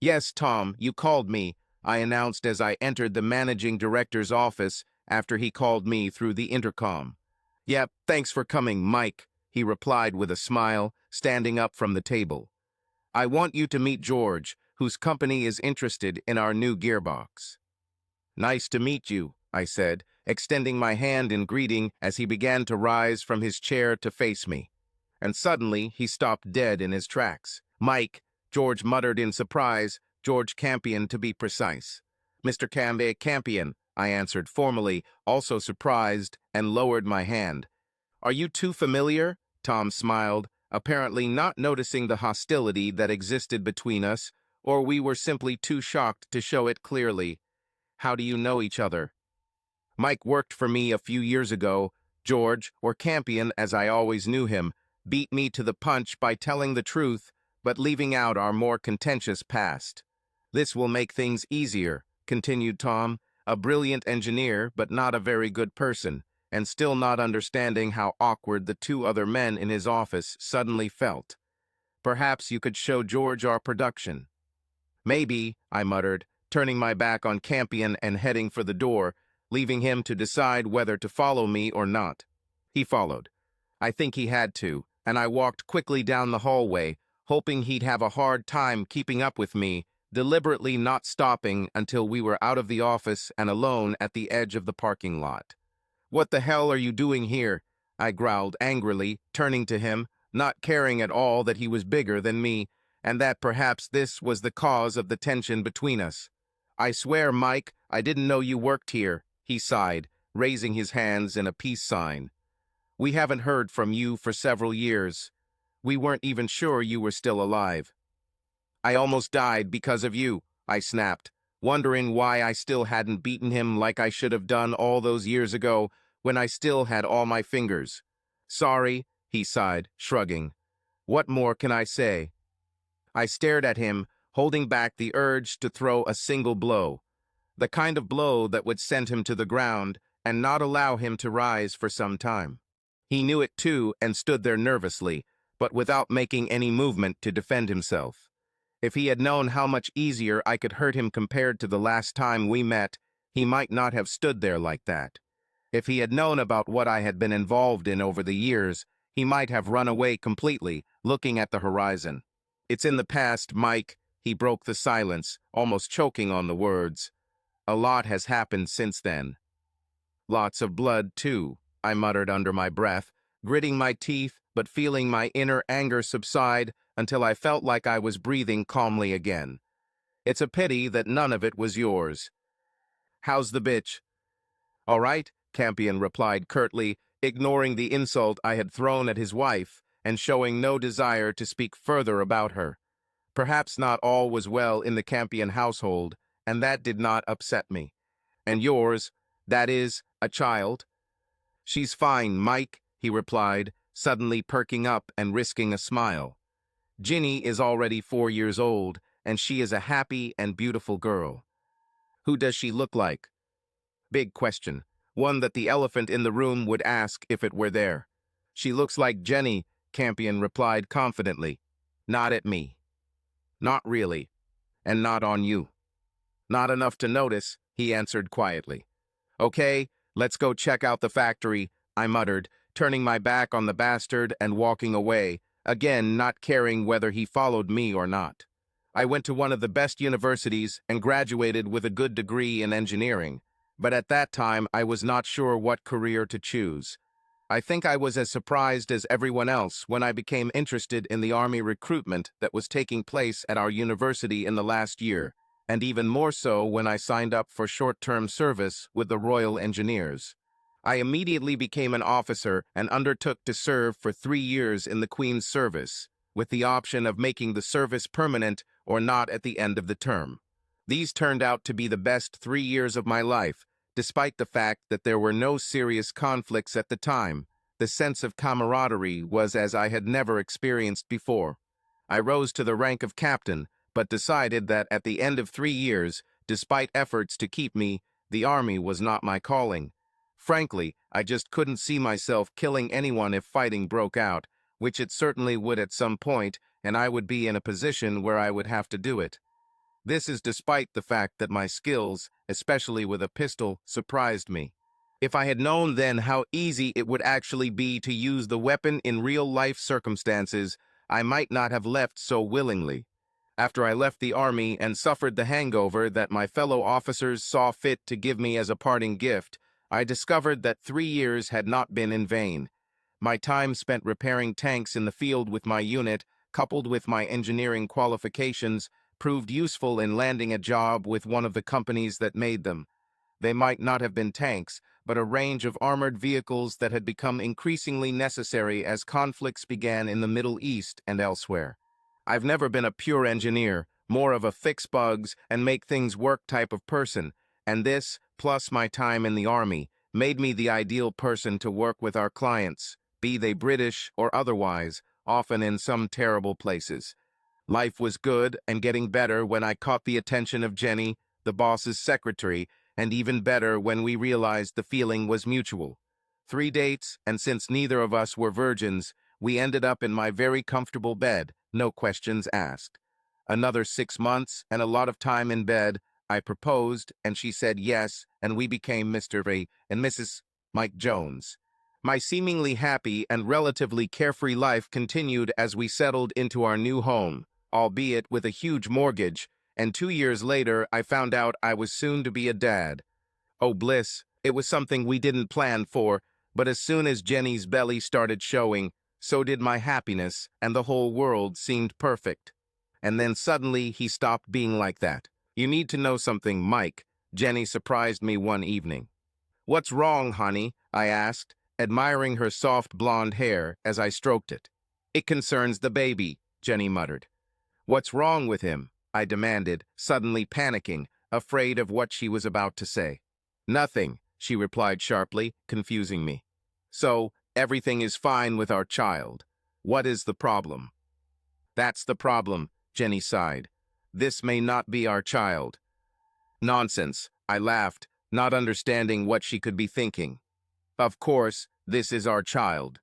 Yes, Tom, you called me, I announced as I entered the managing director's office after he called me through the intercom. Yep, thanks for coming, Mike, he replied with a smile, standing up from the table. I want you to meet George, whose company is interested in our new gearbox. Nice to meet you, I said, extending my hand in greeting as he began to rise from his chair to face me. And suddenly he stopped dead in his tracks. Mike, George muttered in surprise, George Campion to be precise. Mr. Campion, I answered formally, also surprised, and lowered my hand. Are you too familiar? Tom smiled, apparently not noticing the hostility that existed between us, or we were simply too shocked to show it clearly. How do you know each other? Mike worked for me a few years ago. George, or Campion as I always knew him, beat me to the punch by telling the truth, but leaving out our more contentious past. This will make things easier, continued Tom, a brilliant engineer but not a very good person, and still not understanding how awkward the two other men in his office suddenly felt. Perhaps you could show George our production. Maybe, I muttered, turning my back on Campion and heading for the door, leaving him to decide whether to follow me or not. He followed. I think he had to, and I walked quickly down the hallway, hoping he'd have a hard time keeping up with me, deliberately not stopping until we were out of the office and alone at the edge of the parking lot. What the hell are you doing here? I growled angrily, turning to him, not caring at all that he was bigger than me, and that perhaps this was the cause of the tension between us. I swear, Mike, I didn't know you worked here, he sighed, raising his hands in a peace sign. We haven't heard from you for several years. We weren't even sure you were still alive. I almost died because of you, I snapped, wondering why I still hadn't beaten him like I should have done all those years ago when I still had all my fingers. Sorry, he sighed, shrugging. What more can I say? I stared at him, holding back the urge to throw a single blow, the kind of blow that would send him to the ground and not allow him to rise for some time. He knew it too and stood there nervously, but without making any movement to defend himself. If he had known how much easier I could hurt him compared to the last time we met, he might not have stood there like that. If he had known about what I had been involved in over the years, he might have run away completely, looking at the horizon. It's in the past, Mike, he broke the silence, almost choking on the words. A lot has happened since then. Lots of blood, too, I muttered under my breath, gritting my teeth but feeling my inner anger subside until I felt like I was breathing calmly again. It's a pity that none of it was yours. How's the bitch? All right, Campion replied curtly, ignoring the insult I had thrown at his wife and showing no desire to speak further about her. Perhaps not all was well in the Campion household, and that did not upset me. And yours, that is, a child? She's fine, Mike, he replied, suddenly perking up and risking a smile. Ginny is already 4 years old, and she is a happy and beautiful girl. Who does she look like? Big question, one that the elephant in the room would ask if it were there. She looks like Jenny, Campion replied confidently. Not at me. Not really. And not on you. Not enough to notice, he answered quietly. Okay, let's go check out the factory, I muttered, turning my back on the bastard and walking away, again not caring whether he followed me or not. I went to one of the best universities and graduated with a good degree in engineering, but at that time I was not sure what career to choose. I think I was as surprised as everyone else when I became interested in the Army recruitment that was taking place at our university in the last year, and even more so when I signed up for short-term service with the Royal Engineers. I immediately became an officer and undertook to serve for 3 years in the Queen's service, with the option of making the service permanent or not at the end of the term. These turned out to be the best 3 years of my life, despite the fact that there were no serious conflicts at the time. The sense of camaraderie was as I had never experienced before. I rose to the rank of captain, but decided that at the end of 3 years, despite efforts to keep me, the Army was not my calling. Frankly, I just couldn't see myself killing anyone if fighting broke out, which it certainly would at some point, and I would be in a position where I would have to do it. This is despite the fact that my skills, especially with a pistol, surprised me. If I had known then how easy it would actually be to use the weapon in real-life circumstances, I might not have left so willingly. After I left the army and suffered the hangover that my fellow officers saw fit to give me as a parting gift, I discovered that 3 years had not been in vain. My time spent repairing tanks in the field with my unit, coupled with my engineering qualifications, proved useful in landing a job with one of the companies that made them. They might not have been tanks, but a range of armored vehicles that had become increasingly necessary as conflicts began in the Middle East and elsewhere. I've never been a pure engineer, more of a fix bugs and make things work type of person, and this, plus my time in the army, made me the ideal person to work with our clients, be they British or otherwise, often in some terrible places. Life was good and getting better when I caught the attention of Jenny, the boss's secretary, and even better when we realized the feeling was mutual. 3 dates, and since neither of us were virgins, we ended up in my very comfortable bed, no questions asked. Another 6 months and a lot of time in bed. I proposed, and she said yes, and we became Mr. V. and Mrs. Mike Jones. My seemingly happy and relatively carefree life continued as we settled into our new home, albeit with a huge mortgage, and 2 years later I found out I was soon to be a dad. Oh bliss, it was something we didn't plan for, but as soon as Jenny's belly started showing, so did my happiness, and the whole world seemed perfect. And then suddenly he stopped being like that. You need to know something, Mike. Jenny surprised me one evening. What's wrong, honey? I asked, admiring her soft blonde hair as I stroked it. It concerns the baby, Jenny muttered. What's wrong with him? I demanded, suddenly panicking, afraid of what she was about to say. Nothing, she replied sharply, confusing me. So, everything is fine with our child. What is the problem? That's the problem, Jenny sighed. This may not be our child. Nonsense, I laughed, not understanding what she could be thinking. Of course, this is our child.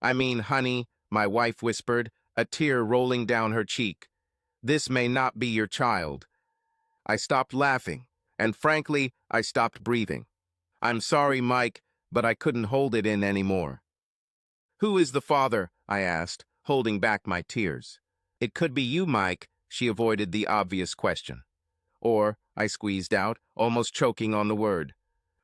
I mean, honey, my wife whispered, a tear rolling down her cheek. This may not be your child. I stopped laughing, and frankly, I stopped breathing. I'm sorry, Mike, but I couldn't hold it in anymore. Who is the father? I asked, holding back my tears. It could be you, Mike, she avoided the obvious question. Or, I squeezed out, almost choking on the word.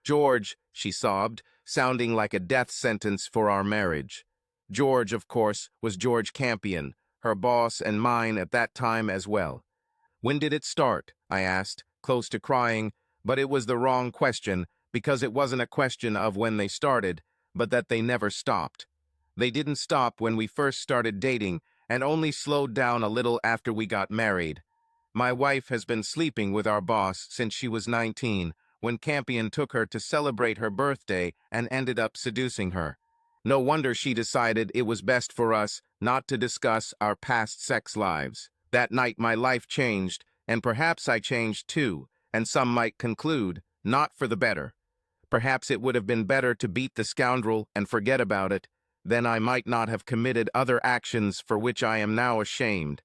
George, she sobbed, sounding like a death sentence for our marriage. George, of course, was George Campion, her boss and mine at that time as well. When did it start? I asked, close to crying, but it was the wrong question, because it wasn't a question of when they started, but that they never stopped. They didn't stop when we first started dating, and only slowed down a little after we got married. My wife has been sleeping with our boss since she was 19, when Campion took her to celebrate her birthday and ended up seducing her. No wonder she decided it was best for us not to discuss our past sex lives. That night my life changed, and perhaps I changed too, and some might conclude, not for the better. Perhaps it would have been better to beat the scoundrel and forget about it. Then I might not have committed other actions for which I am now ashamed.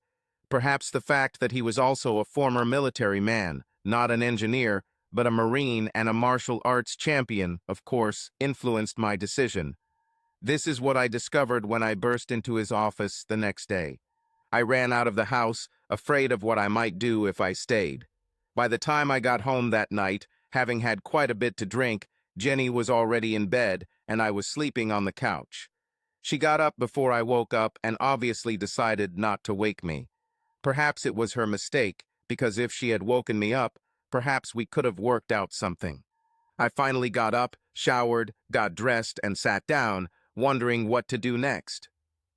Perhaps the fact that he was also a former military man, not an engineer, but a Marine and a martial arts champion, of course, influenced my decision. This is what I discovered when I burst into his office the next day. I ran out of the house, afraid of what I might do if I stayed. By the time I got home that night, having had quite a bit to drink, Jenny was already in bed, and I was sleeping on the couch. She got up before I woke up and obviously decided not to wake me. Perhaps it was her mistake, because if she had woken me up, perhaps we could have worked out something. I finally got up, showered, got dressed, and sat down, wondering what to do next.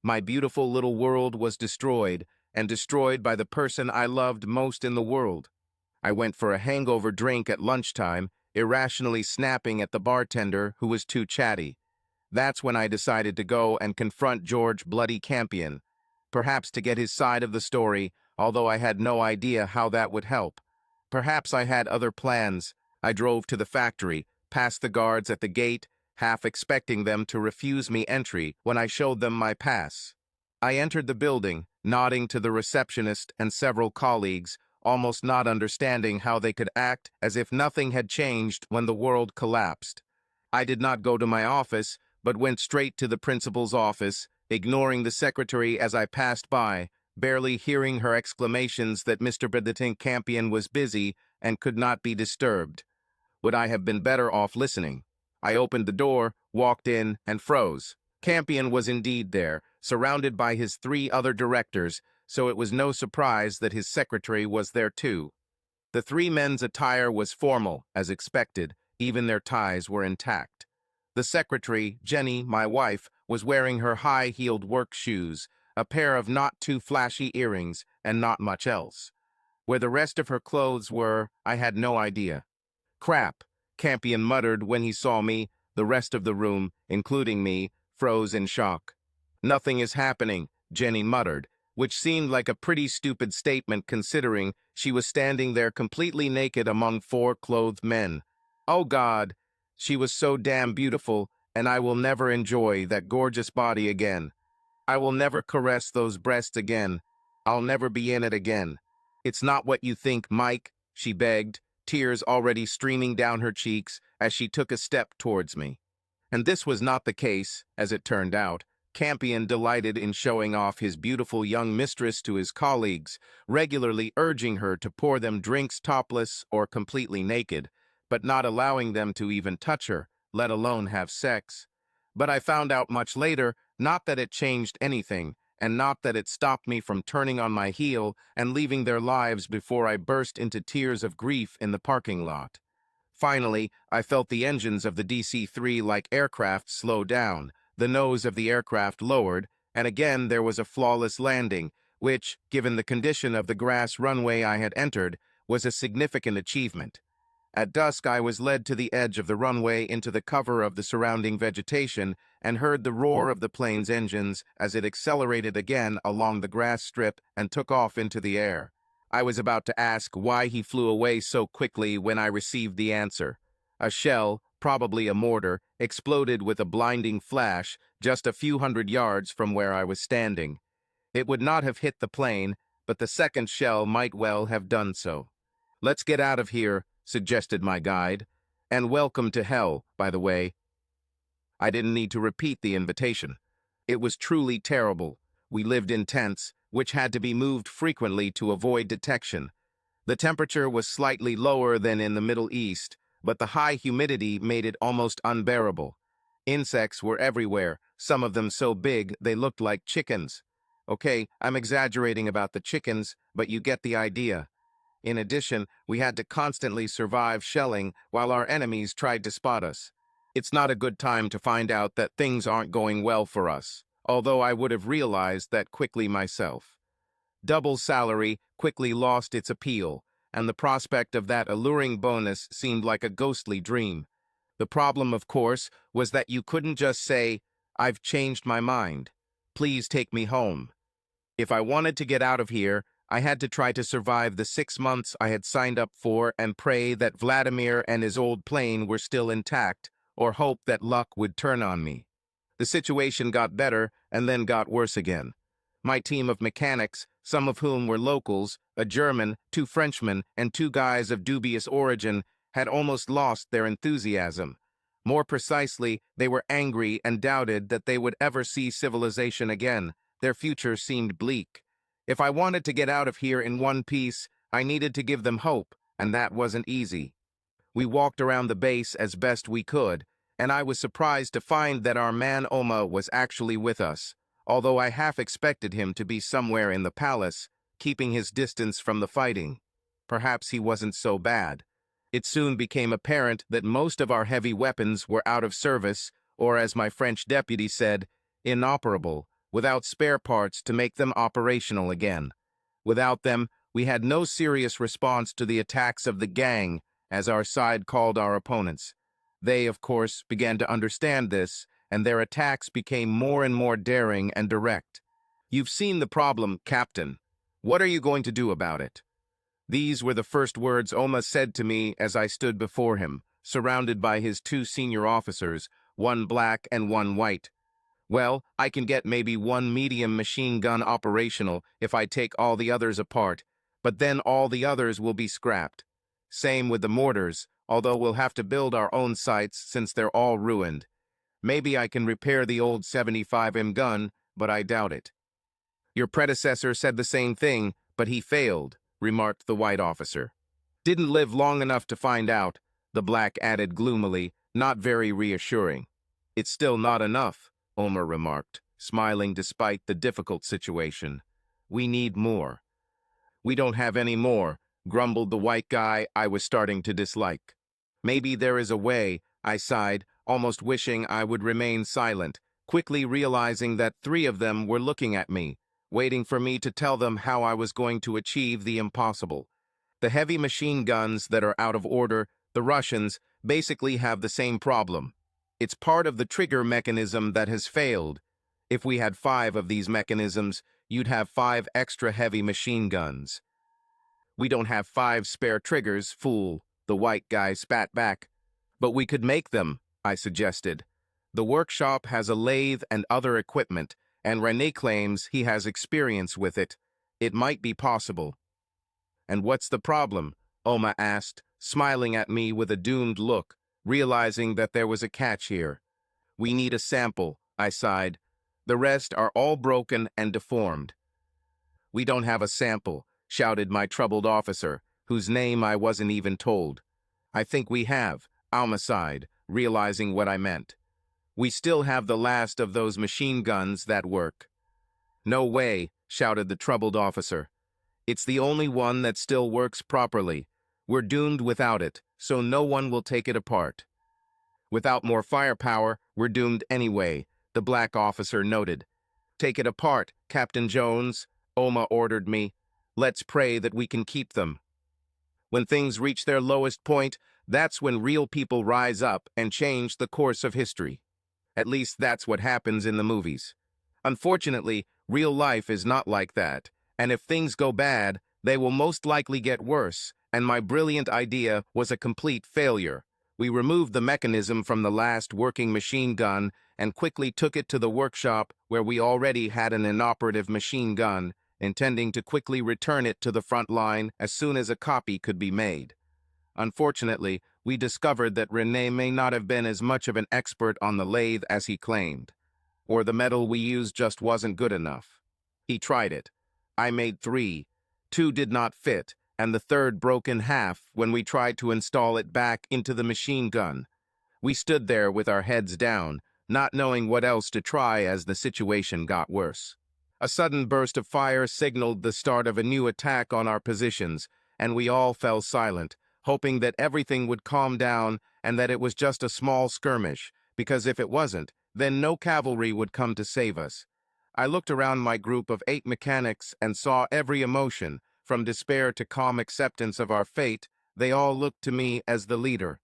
My beautiful little world was destroyed, and destroyed by the person I loved most in the world. I went for a hangover drink at lunchtime, irrationally snapping at the bartender who was too chatty. That's when I decided to go and confront George Bloody Campion, perhaps to get his side of the story, although I had no idea how that would help. Perhaps I had other plans. I drove to the factory, past the guards at the gate, half expecting them to refuse me entry when I showed them my pass. I entered the building, nodding to the receptionist and several colleagues, almost not understanding how they could act as if nothing had changed when the world collapsed. I did not go to my office, but went straight to the principal's office, ignoring the secretary as I passed by, barely hearing her exclamations that Mr. Britease Campion was busy and could not be disturbed. Would I have been better off listening? I opened the door, walked in, and froze. Campion was indeed there, surrounded by his 3 other directors, so it was no surprise that his secretary was there too. The 3 men's attire was formal, as expected, even their ties were intact. The secretary, Jenny, my wife, was wearing her high-heeled work shoes, a pair of not too flashy earrings, and not much else. Where the rest of her clothes were, I had no idea. "Crap," Campion muttered when he saw me. The rest of the room, including me, froze in shock. "Nothing is happening," Jenny muttered, which seemed like a pretty stupid statement considering she was standing there completely naked among 4 clothed men. Oh God, she was so damn beautiful, and I will never enjoy that gorgeous body again. I will never caress those breasts again. I'll never be in it again. "It's not what you think, Mike," she begged, tears already streaming down her cheeks as she took a step towards me. And this was not the case, as it turned out. Campion delighted in showing off his beautiful young mistress to his colleagues, regularly urging her to pour them drinks topless or completely naked, but not allowing them to even touch her, let alone have sex. But I found out much later, not that it changed anything, and not that it stopped me from turning on my heel and leaving their lives before I burst into tears of grief in the parking lot. Finally, I felt the engines of the DC-3 like aircraft slow down, the nose of the aircraft lowered, and again there was a flawless landing, which, given the condition of the grass runway I had entered, was a significant achievement. At dusk, I was led to the edge of the runway into the cover of the surrounding vegetation and heard the roar of the plane's engines as it accelerated again along the grass strip and took off into the air. I was about to ask why he flew away so quickly when I received the answer. A shell, probably a mortar, exploded with a blinding flash just a few hundred yards from where I was standing. It would not have hit the plane, but the second shell might well have done so. "Let's get out of here," suggested my guide. "And welcome to hell, by the way." I didn't need to repeat the invitation. It was truly terrible. We lived in tents, which had to be moved frequently to avoid detection. The temperature was slightly lower than in the Middle East, but the high humidity made it almost unbearable. Insects were everywhere, some of them so big they looked like chickens. Okay, I'm exaggerating about the chickens, but you get the idea. In addition, we had to constantly survive shelling while our enemies tried to spot us. It's not a good time to find out that things aren't going well for us, although I would have realized that quickly myself. Double salary quickly lost its appeal, and the prospect of that alluring bonus seemed like a ghostly dream. The problem, of course, was that you couldn't just say, "I've changed my mind. Please take me home." If I wanted to get out of here, I had to try to survive the 6 months I had signed up for and pray that Vladimir and his old plane were still intact, or hope that luck would turn on me. The situation got better and then got worse again. My team of mechanics, some of whom were locals, a German, 2 Frenchmen, and 2 guys of dubious origin, had almost lost their enthusiasm. More precisely, they were angry and doubted that they would ever see civilization again. Their future seemed bleak. If I wanted to get out of here in one piece, I needed to give them hope, and that wasn't easy. We walked around the base as best we could, and I was surprised to find that our man Oma was actually with us, although I half expected him to be somewhere in the palace, keeping his distance from the fighting. Perhaps he wasn't so bad. It soon became apparent that most of our heavy weapons were out of service, or as my French deputy said, inoperable, without spare parts to make them operational again. Without them, we had no serious response to the attacks of the gang, as our side called our opponents. They, of course, began to understand this, and their attacks became more and more daring and direct. "You've seen the problem, Captain. What are you going to do about it?" These were the first words Oma said to me as I stood before him, surrounded by his 2 senior officers, one black and one white. "Well, I can get maybe 1 medium machine gun operational if I take all the others apart, but then all the others will be scrapped. Same with the mortars, although we'll have to build our own sights since they're all ruined. Maybe I can repair the old 75mm gun, but I doubt it. Your predecessor said the same thing, but he failed, remarked the white officer. Didn't live long enough to find out, the black added gloomily, not very reassuring. It's still not enough, Omar remarked, smiling despite the difficult situation. We need more. We don't have any more, grumbled the white guy I was starting to dislike. Maybe there is a way, I sighed, almost wishing I would remain silent, quickly realizing that 3 of them were looking at me, waiting for me to tell them how I was going to achieve the impossible. The heavy machine guns that are out of order, the Russians, basically have the same problem. It's part of the trigger mechanism that has failed. If we had 5 of these mechanisms, you'd have 5 extra heavy machine guns. We don't have 5 spare triggers, fool, the white guy spat back. But we could make them, I suggested. The workshop has a lathe and other equipment, and René claims he has experience with it. It might be possible. And what's the problem? Oma asked, smiling at me with a doomed look, realizing that there was a catch here. We need a sample, I sighed. The rest are all broken and deformed. We don't have a sample, shouted my troubled officer, whose name I wasn't even told. I think we have, Alma sighed, realizing what I meant. We still have the last of those machine guns that work. No way, shouted the troubled officer. It's the only one that still works properly. We're doomed without it, so no one will take it apart. Without more firepower, we're doomed anyway, the black officer noted. Take it apart, Captain Jones, Oma ordered me. Let's pray that we can keep them. When things reach their lowest point, that's when real people rise up and change the course of history. At least that's what happens in the movies. Unfortunately, real life is not like that, and if things go bad, they will most likely get worse, and my brilliant idea was a complete failure. We removed the mechanism from the last working machine gun and quickly took it to the workshop where we already had an inoperative machine gun, intending to quickly return it to the front line as soon as a copy could be made. Unfortunately, we discovered that René may not have been as much of an expert on the lathe as he claimed, or the metal we used just wasn't good enough. He tried it. I made 3. 2 did not fit, and the third broke in half when we tried to install it back into the machine gun. We stood there with our heads down, not knowing what else to try as the situation got worse. A sudden burst of fire signaled the start of a new attack on our positions, and we all fell silent, hoping that everything would calm down and that it was just a small skirmish, because if it wasn't, then no cavalry would come to save us. I looked around my group of 8 mechanics and saw every emotion, from despair to calm acceptance of our fate. They all looked to me as the leader.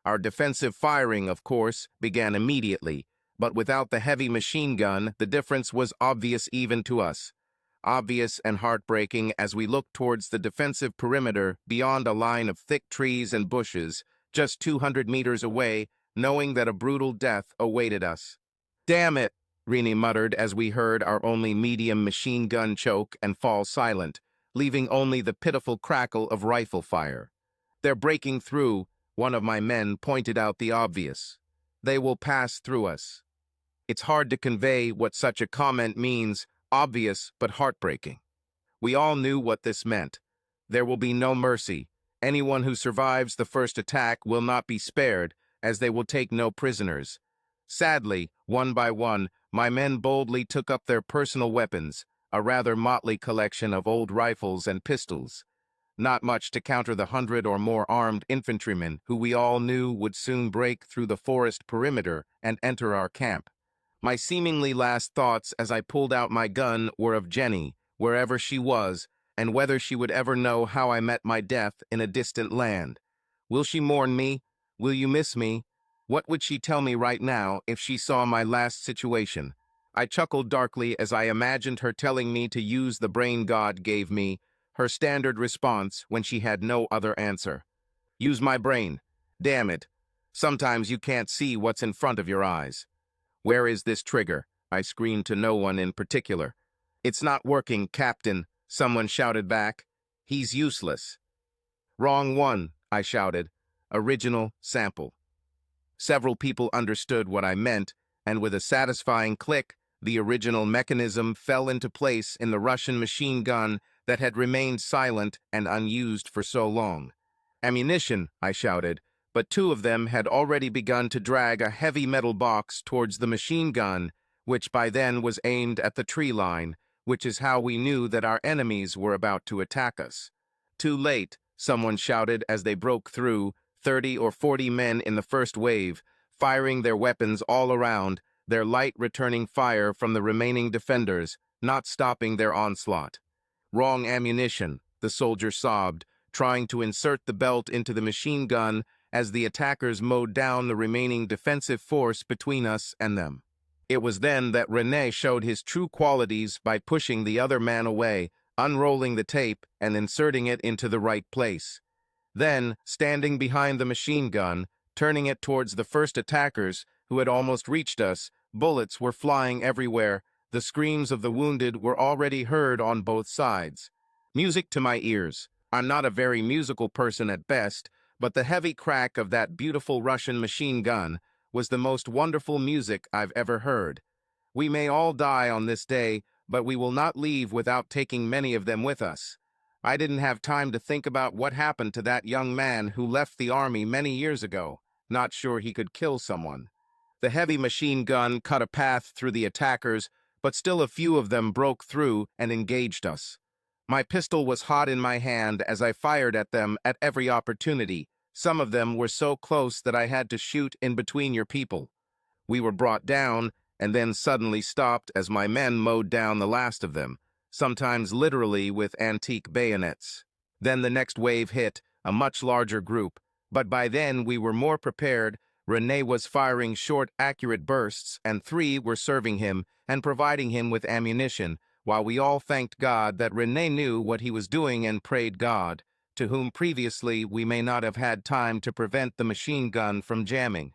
Our defensive firing, of course, began immediately, but without the heavy machine gun, the difference was obvious even to us. Obvious and heartbreaking as we looked towards the defensive perimeter beyond a line of thick trees and bushes, just 200 meters away, knowing that a brutal death awaited us. Damn it, Rini muttered as we heard our only medium machine gun choke and fall silent, leaving only the pitiful crackle of rifle fire. They're breaking through, one of my men pointed out the obvious. They will pass through us. It's hard to convey what such a comment means, obvious but heartbreaking. We all knew what this meant. There will be no mercy. Anyone who survives the first attack will not be spared, as they will take no prisoners. Sadly, one by one, my men boldly took up their personal weapons, a rather motley collection of old rifles and pistols. Not much to counter the 100 or more armed infantrymen who we all knew would soon break through the forest perimeter and enter our camp. My seemingly last thoughts as I pulled out my gun were of Jenny, wherever she was, and whether she would ever know how I met my death in a distant land. Will she mourn me? Will you miss me? What would she tell me right now if she saw my last situation? I chuckled darkly as I imagined her telling me to use the brain God gave me, her standard response when she had no other answer. Use my brain. Damn it. Sometimes you can't see what's in front of your eyes. Where is this trigger? I screamed to no one in particular. It's not working, Captain, someone shouted back. He's useless. Wrong one, I shouted. Original sample. Several people understood what I meant, and with a satisfying click, the original mechanism fell into place in the Russian machine gun that had remained silent and unused for so long. Ammunition, I shouted, but two of them had already begun to drag a heavy metal box towards the machine gun, which by then was aimed at the tree line, which is how we knew that our enemies were about to attack us. Too late, someone shouted as they broke through, 30 or 40 men in the first wave, firing their weapons all around, their light returning fire from the remaining defenders, not stopping their onslaught. Wrong ammunition, the soldier sobbed, trying to insert the belt into the machine gun as the attackers mowed down the remaining defensive force between us and them. It was then that René showed his true qualities by pushing the other man away, unrolling the tape and inserting it into the right place. Then, standing behind the machine gun, turning it towards the first attackers who had almost reached us, bullets were flying everywhere. The screams of the wounded were already heard on both sides. Music to my ears. I'm not a very musical person at best, but the heavy crack of that beautiful Russian machine gun was the most wonderful music I've ever heard. We may all die on this day, but we will not leave without taking many of them with us. I didn't have time to think about what happened to that young man who left the army many years ago, not sure he could kill someone. The heavy machine gun cut a path through the attackers, but still a few of them broke through and engaged us. My pistol was hot in my hand as I fired at them at every opportunity. Some of them were so close that I had to shoot in between your people. We were brought down, and then suddenly stopped as my men mowed down the last of them, sometimes literally with antique bayonets. Then the next wave hit, a much larger group, but by then we were more prepared. René was firing short, accurate bursts, and 3 were serving him and providing him with ammunition, while we all thanked God that René knew what he was doing and prayed God, to whom previously we may not have had time to prevent the machine gun from jamming.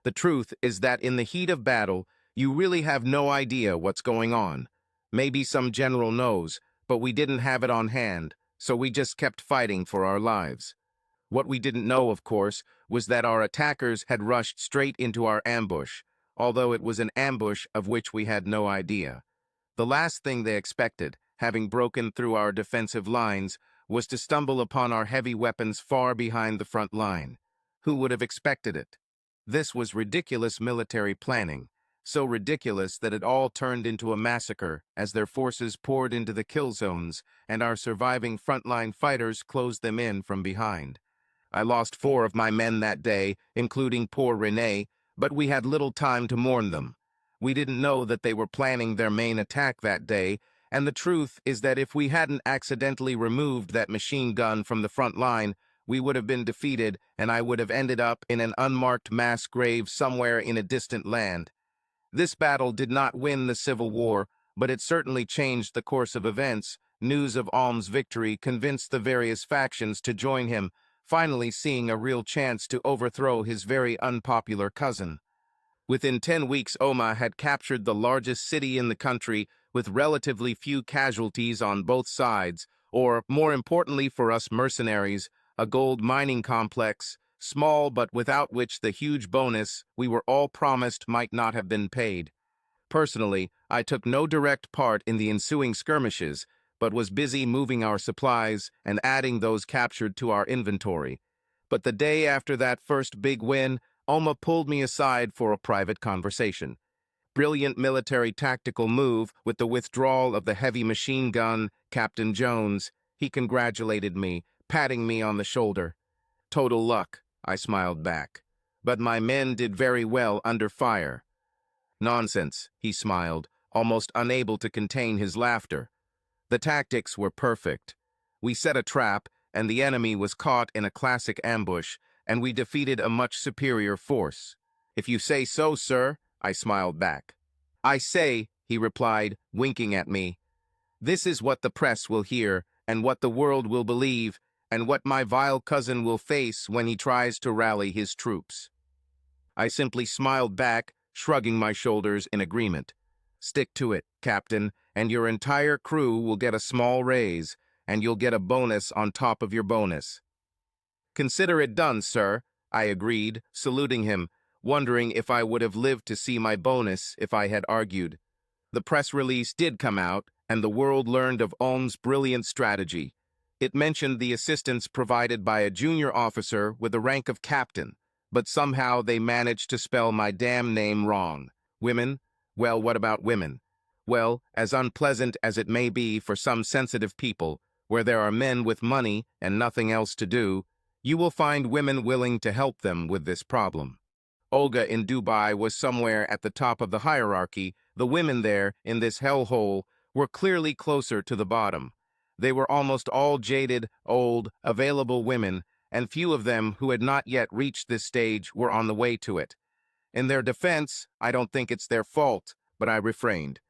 The truth is that in the heat of battle, you really have no idea what's going on. Maybe some general knows, but we didn't have it on hand, so we just kept fighting for our lives. What we didn't know, of course, was that our attackers had rushed straight into our ambush, although it was an ambush of which we had no idea. The last thing they expected, having broken through our defensive lines, was to stumble upon our heavy weapons far behind the front line. Who would have expected it? This was ridiculous military planning, so ridiculous that it all turned into a massacre as their forces poured into the kill zones and our surviving frontline fighters closed them in from behind. I lost 4 of my men that day, including poor René, but we had little time to mourn them. We didn't know that they were planning their main attack that day, and the truth is that if we hadn't accidentally removed that machine gun from the front line, we would have been defeated and I would have ended up in an unmarked mass grave somewhere in a distant land. This battle did not win the Civil War, but it certainly changed the course of events. News of Alm's victory convinced the various factions to join him, finally seeing a real chance to overthrow his very unpopular cousin. Within 10 weeks, Oma had captured the largest city in the country with relatively few casualties on both sides, or, more importantly for us mercenaries, a gold mining complex, small but without which the huge bonus we were all promised might not have been paid. Personally, I took no direct part in the ensuing skirmishes, but was busy moving our supplies and adding those captured to our inventory. But the day after that first big win, Oma pulled me aside for a private conversation. Brilliant military tactical move with the withdrawal of the heavy machine gun, Captain Jones. He congratulated me, patting me on the shoulder. Total luck, I smiled back. But my men did very well under fire. Nonsense, he smiled, almost unable to contain his laughter. The tactics were perfect. We set a trap, and the enemy was caught in a classic ambush, and we defeated a much superior force. If you say so, sir, I smiled back. I say, he replied, winking at me. This is what the press will hear, and what the world will believe, and what my vile cousin will face when he tries to rally his troops. I simply smiled back, shrugging my shoulders in agreement. Stick to it, Captain, and your entire crew will get a small raise, and you'll get a bonus on top of your bonus." "Consider it done, sir," I agreed, saluting him, wondering if I would have lived to see my bonus if I had argued. The press release did come out, and the world learned of Ohm's brilliant strategy. It mentioned the assistance provided by a junior officer with the rank of captain, but somehow they managed to spell my damn name wrong. Women? Well, what about women? Well, as unpleasant as it may be for some sensitive people, where there are men with money and nothing else to do, you will find women willing to help them with this problem. Olga in Dubai was somewhere at the top of the hierarchy. The women there, in this hellhole, were clearly closer to the bottom. They were almost all jaded, old, available women, and few of them who had not yet reached this stage were on the way to it. In their defense, I don't think it's their fault, but I refrained.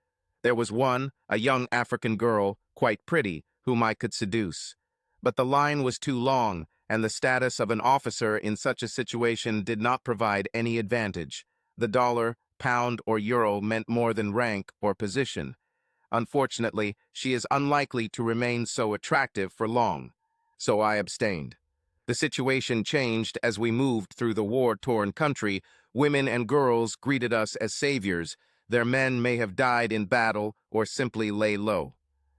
There was one, a young African girl, quite pretty, whom I could seduce. But the line was too long, and the status of an officer in such a situation did not provide any advantage. The dollar, pound, or euro meant more than rank or position. Unfortunately, she is unlikely to remain so attractive for long. So I abstained. The situation changed as we moved through the war-torn country. Women and girls greeted us as saviors. Their men may have died in battle or simply lay low.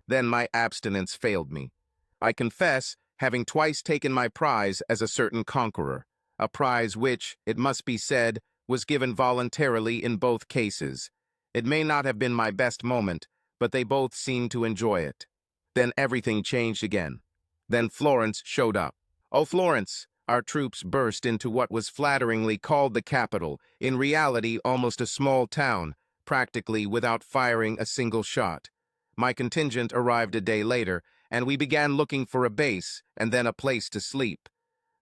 Then my abstinence failed me. I confess having twice taken my prize as a certain conqueror, a prize which, it must be said, was given voluntarily in both cases. It may not have been my best moment, but they both seemed to enjoy it. Then everything changed again. Then Florence showed up. Oh, Florence! Our troops burst into what was flatteringly called the capital, in reality almost a small town, practically without firing a single shot. My contingent arrived a day later, and we began looking for a base and then a place to sleep.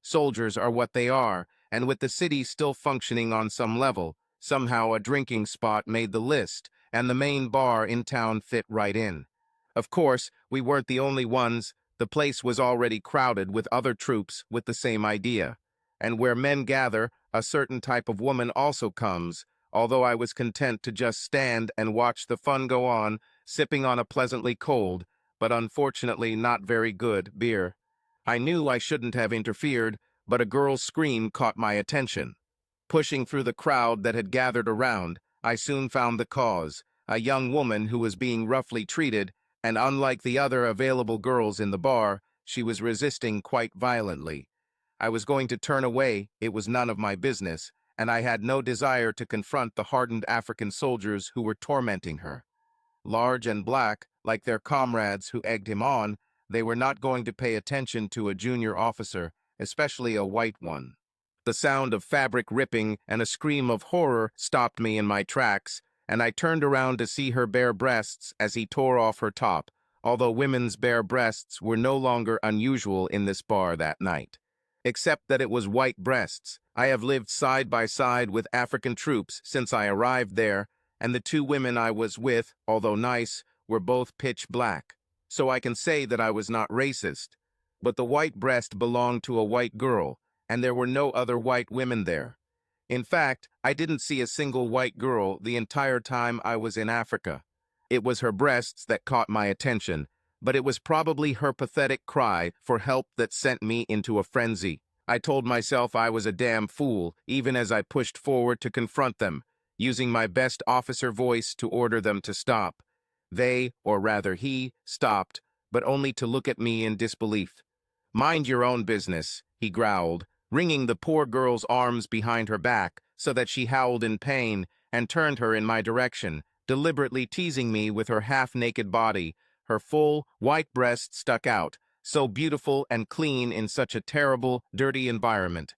Soldiers are what they are, and with the city still functioning on some level, somehow a drinking spot made the list, and the main bar in town fit right in. Of course, we weren't the only ones. The place was already crowded with other troops with the same idea. And where men gather, a certain type of woman also comes, although I was content to just stand and watch the fun go on, sipping on a pleasantly cold, but unfortunately not very good, beer. I knew I shouldn't have interfered, but a girl's scream caught my attention. Pushing through the crowd that had gathered around, I soon found the cause, a young woman who was being roughly treated, and unlike the other available girls in the bar, she was resisting quite violently. I was going to turn away, it was none of my business, and I had no desire to confront the hardened African soldiers who were tormenting her. Large and black, like their comrades who egged him on, they were not going to pay attention to a junior officer, especially a white one. The sound of fabric ripping and a scream of horror stopped me in my tracks, and I turned around to see her bare breasts as he tore off her top, although women's bare breasts were no longer unusual in this bar that night. Except that it was white breasts. I have lived side by side with African troops since I arrived there, and the two women I was with, although nice, were both pitch black. So I can say that I was not racist. But the white breast belonged to a white girl, and there were no other white women there. In fact, I didn't see a single white girl the entire time I was in Africa. It was her breasts that caught my attention, but it was probably her pathetic cry for help that sent me into a frenzy. I told myself I was a damn fool, even as I pushed forward to confront them, using my best officer voice to order them to stop. They, or rather he, stopped, but only to look at me in disbelief. "Mind your own business," he growled, wringing the poor girl's arms behind her back so that she howled in pain, and turned her in my direction, deliberately teasing me with her half-naked body. Her full, white breast stuck out, so beautiful and clean in such a terrible, dirty environment.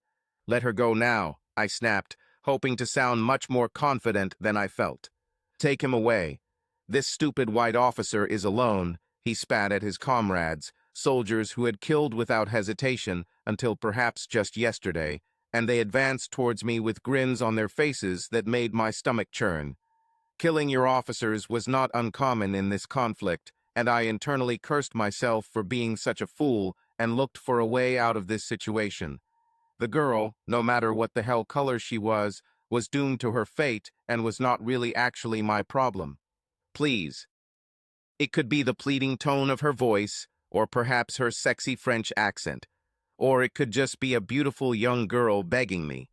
"Let her go now," I snapped, hoping to sound much more confident than I felt. "Take him away. This stupid white officer is alone," he spat at his comrades, soldiers who had killed without hesitation until perhaps just yesterday, and they advanced towards me with grins on their faces that made my stomach churn. Killing your officers was not uncommon in this conflict, and I internally cursed myself for being such a fool and looked for a way out of this situation. The girl, no matter what the hell color she was doomed to her fate and was not really actually my problem. Please. It could be the pleading tone of her voice, or perhaps her sexy French accent, or it could just be a beautiful young girl begging me.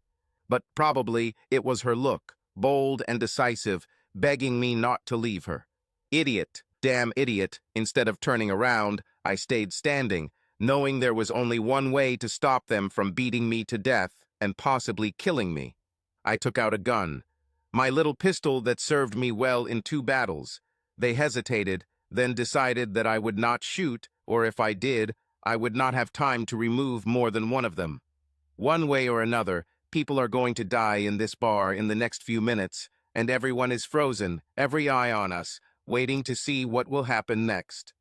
But probably it was her look, bold and decisive, begging me not to leave her. Idiot, damn idiot, instead of turning around, I stayed standing, knowing there was only one way to stop them from beating me to death and possibly killing me. I took out a gun, my little pistol that served me well in 2 battles. They hesitated, then decided that I would not shoot, or if I did, I would not have time to remove more than one of them. One way or another, people are going to die in this bar in the next few minutes, and everyone is frozen, every eye on us, waiting to see what will happen next.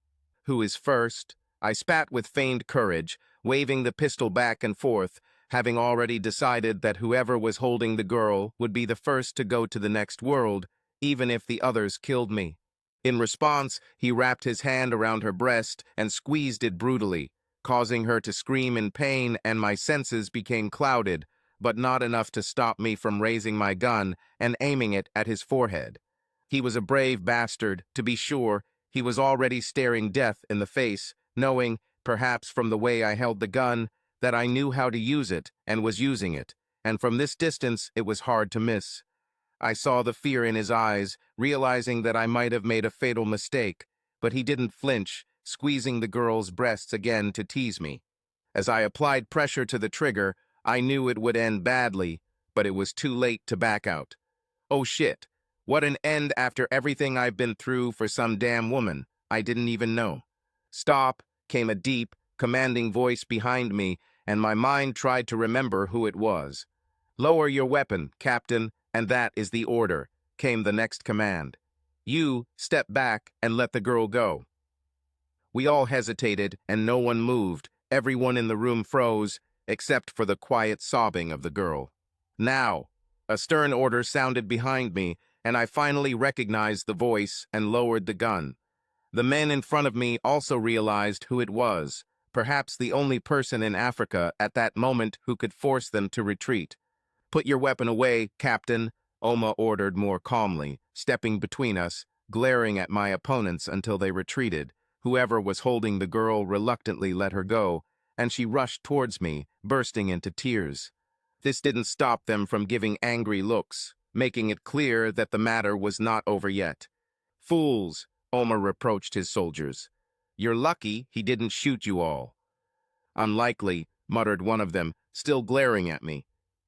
Who is first? I spat with feigned courage, waving the pistol back and forth, having already decided that whoever was holding the girl would be the first to go to the next world, even if the others killed me. In response, he wrapped his hand around her breast and squeezed it brutally, causing her to scream in pain, and my senses became clouded, but not enough to stop me from raising my gun and aiming it at his forehead. He was a brave bastard, to be sure. He was already staring death in the face, knowing, perhaps from the way I held the gun, that I knew how to use it and was using it, and from this distance it was hard to miss. I saw the fear in his eyes, realizing that I might have made a fatal mistake, but he didn't flinch, squeezing the girl's breasts again to tease me. As I applied pressure to the trigger, I knew it would end badly, but it was too late to back out. Oh shit, what an end after everything I've been through for some damn woman I didn't even know. Stop, came a deep, commanding voice behind me, and my mind tried to remember who it was. Lower your weapon, Captain, and that is the order, came the next command. You, step back and let the girl go. We all hesitated, and no one moved. Everyone in the room froze, except for the quiet sobbing of the girl. Now! A stern order sounded behind me, and I finally recognized the voice and lowered the gun. The men in front of me also realized who it was, perhaps the only person in Africa at that moment who could force them to retreat. Put your weapon away, Captain, Oma ordered more calmly, stepping between us, glaring at my opponents until they retreated. Whoever was holding the girl reluctantly let her go, and she rushed towards me, bursting into tears. This didn't stop them from giving angry looks, making it clear that the matter was not over yet. Fools, Oma reproached his soldiers. You're lucky he didn't shoot you all. Unlikely, muttered one of them, still glaring at me.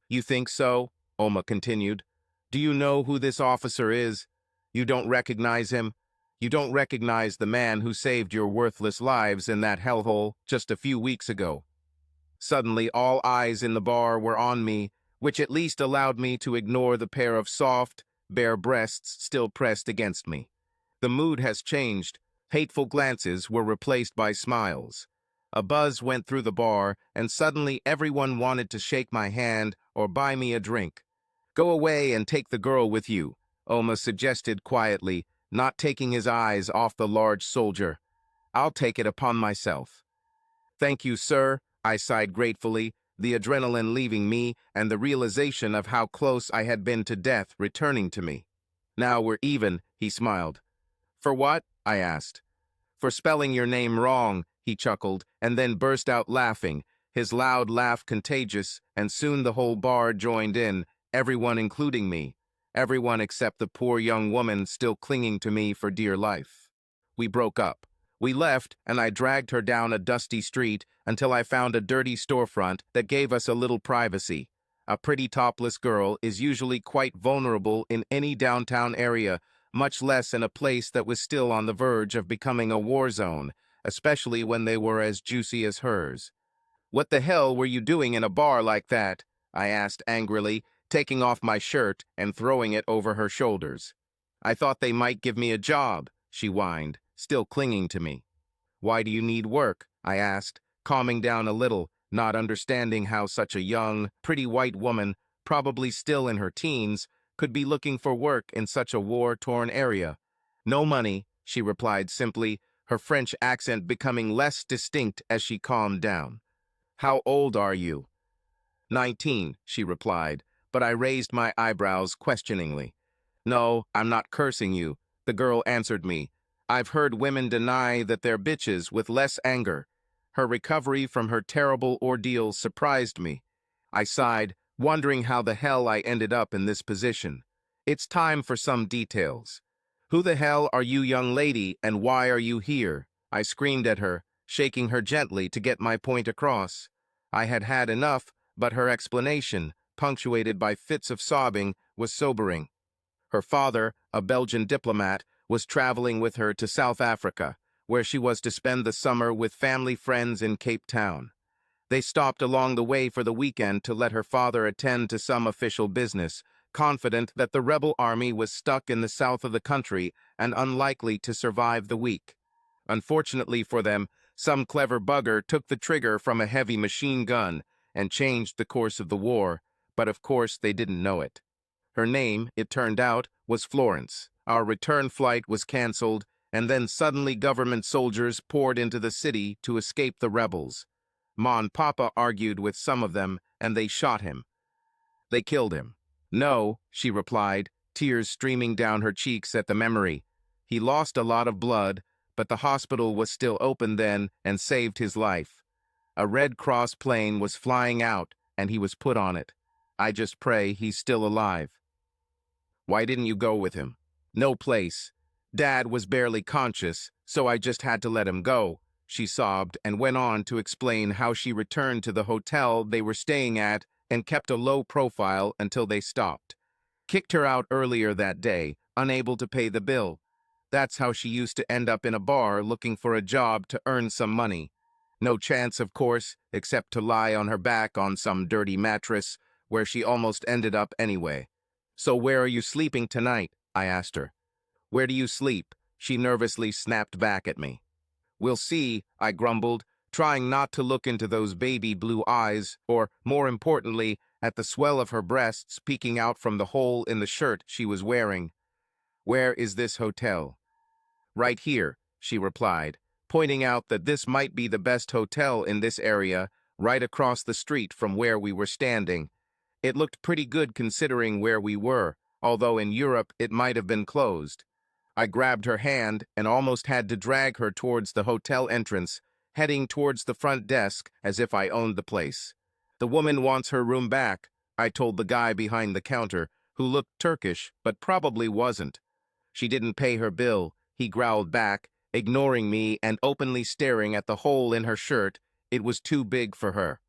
You think so? Oma continued. Do you know who this officer is? You don't recognize him? You don't recognize the man who saved your worthless lives in that hellhole just a few weeks ago. Suddenly, all eyes in the bar were on me, which at least allowed me to ignore the pair of soft, bare breasts still pressed against me. The mood has changed. Hateful glances were replaced by smiles. A buzz went through the bar, and suddenly everyone wanted to shake my hand or buy me a drink. Go away and take the girl with you, Oma suggested quietly, not taking his eyes off the large soldier. I'll take it upon myself. Thank you, sir, I sighed gratefully, the adrenaline leaving me and the realization of how close I had been to death returning to me. Now we're even, he smiled. For what? I asked. For spelling your name wrong, he chuckled, and then burst out laughing, his loud laugh contagious, and soon the whole bar joined in, everyone including me, everyone except the poor young woman still clinging to me for dear life. We broke up. We left, and I dragged her down a dusty street until I found a dirty storefront that gave us a little privacy. A pretty topless girl is usually quite vulnerable in any downtown area, much less in a place that was still on the verge of becoming a war zone, especially when they were as juicy as hers. What the hell were you doing in a bar like that? I asked angrily, taking off my shirt and throwing it over her shoulders. I thought they might give me a job, she whined, still clinging to me. Why do you need work? I asked, calming down a little, not understanding how such a young, pretty white woman, probably still in her teens, could be looking for work in such a war-torn area. No money, she replied simply, her French accent becoming less distinct as she calmed down. How old are you? 19, she replied, but I raised my eyebrows questioningly. No, I'm not cursing you, the girl answered me. I've heard women deny that they're bitches with less anger. Her recovery from her terrible ordeal surprised me. I sighed, wondering how the hell I ended up in this position. It's time for some details. Who the hell are you, young lady, and why are you here? I screamed at her, shaking her gently to get my point across. I had had enough, but her explanation, punctuated by fits of sobbing, was sobering. Her father, a Belgian diplomat, was traveling with her to South Africa, where she was to spend the summer with family friends in Cape Town. They stopped along the way for the weekend to let her father attend to some official business, confident that the rebel army was stuck in the south of the country and unlikely to survive the week. Unfortunately for them, some clever bugger took the trigger from a heavy machine gun and changed the course of the war, but of course they didn't know it. Her name, it turned out, was Florence. Our return flight was canceled, and then suddenly government soldiers poured into the city to escape the rebels. Ma and Papa argued with some of them, and they shot him. They killed him. No, she replied, tears streaming down her cheeks at the memory. He lost a lot of blood, but the hospital was still open then and saved his life. A Red Cross plane was flying out, and he was put on it. I just pray he's still alive. Why didn't you go with him? No place. Dad was barely conscious, so I just had to let him go, she sobbed and went on to explain how she returned to the hotel they were staying at and kept a low profile until they stopped. Kicked her out earlier that day, unable to pay the bill. That's how she used to end up in a bar looking for a job to earn some money. No chance, of course, except to lie on her back on some dirty mattress, where she almost ended up anyway. So where are you sleeping tonight? I asked her. Where do you sleep? She nervously snapped back at me. We'll see, I grumbled, trying not to look into those baby blue eyes, or, more importantly, at the swell of her breasts peeking out from the hole in the shirt she was wearing. Where is this hotel? Right here, she replied, pointing out that this might be the best hotel in this area, right across the street from where we were standing. It looked pretty good considering where we were, although in Europe it might have been closed. I grabbed her hand and almost had to drag her towards the hotel entrance, heading towards the front desk as if I owned the place. The woman wants her room back, I told the guy behind the counter, who looked Turkish but probably wasn't. She didn't pay her bill, he growled back, ignoring me and openly staring at the hole in her shirt. It was too big for her.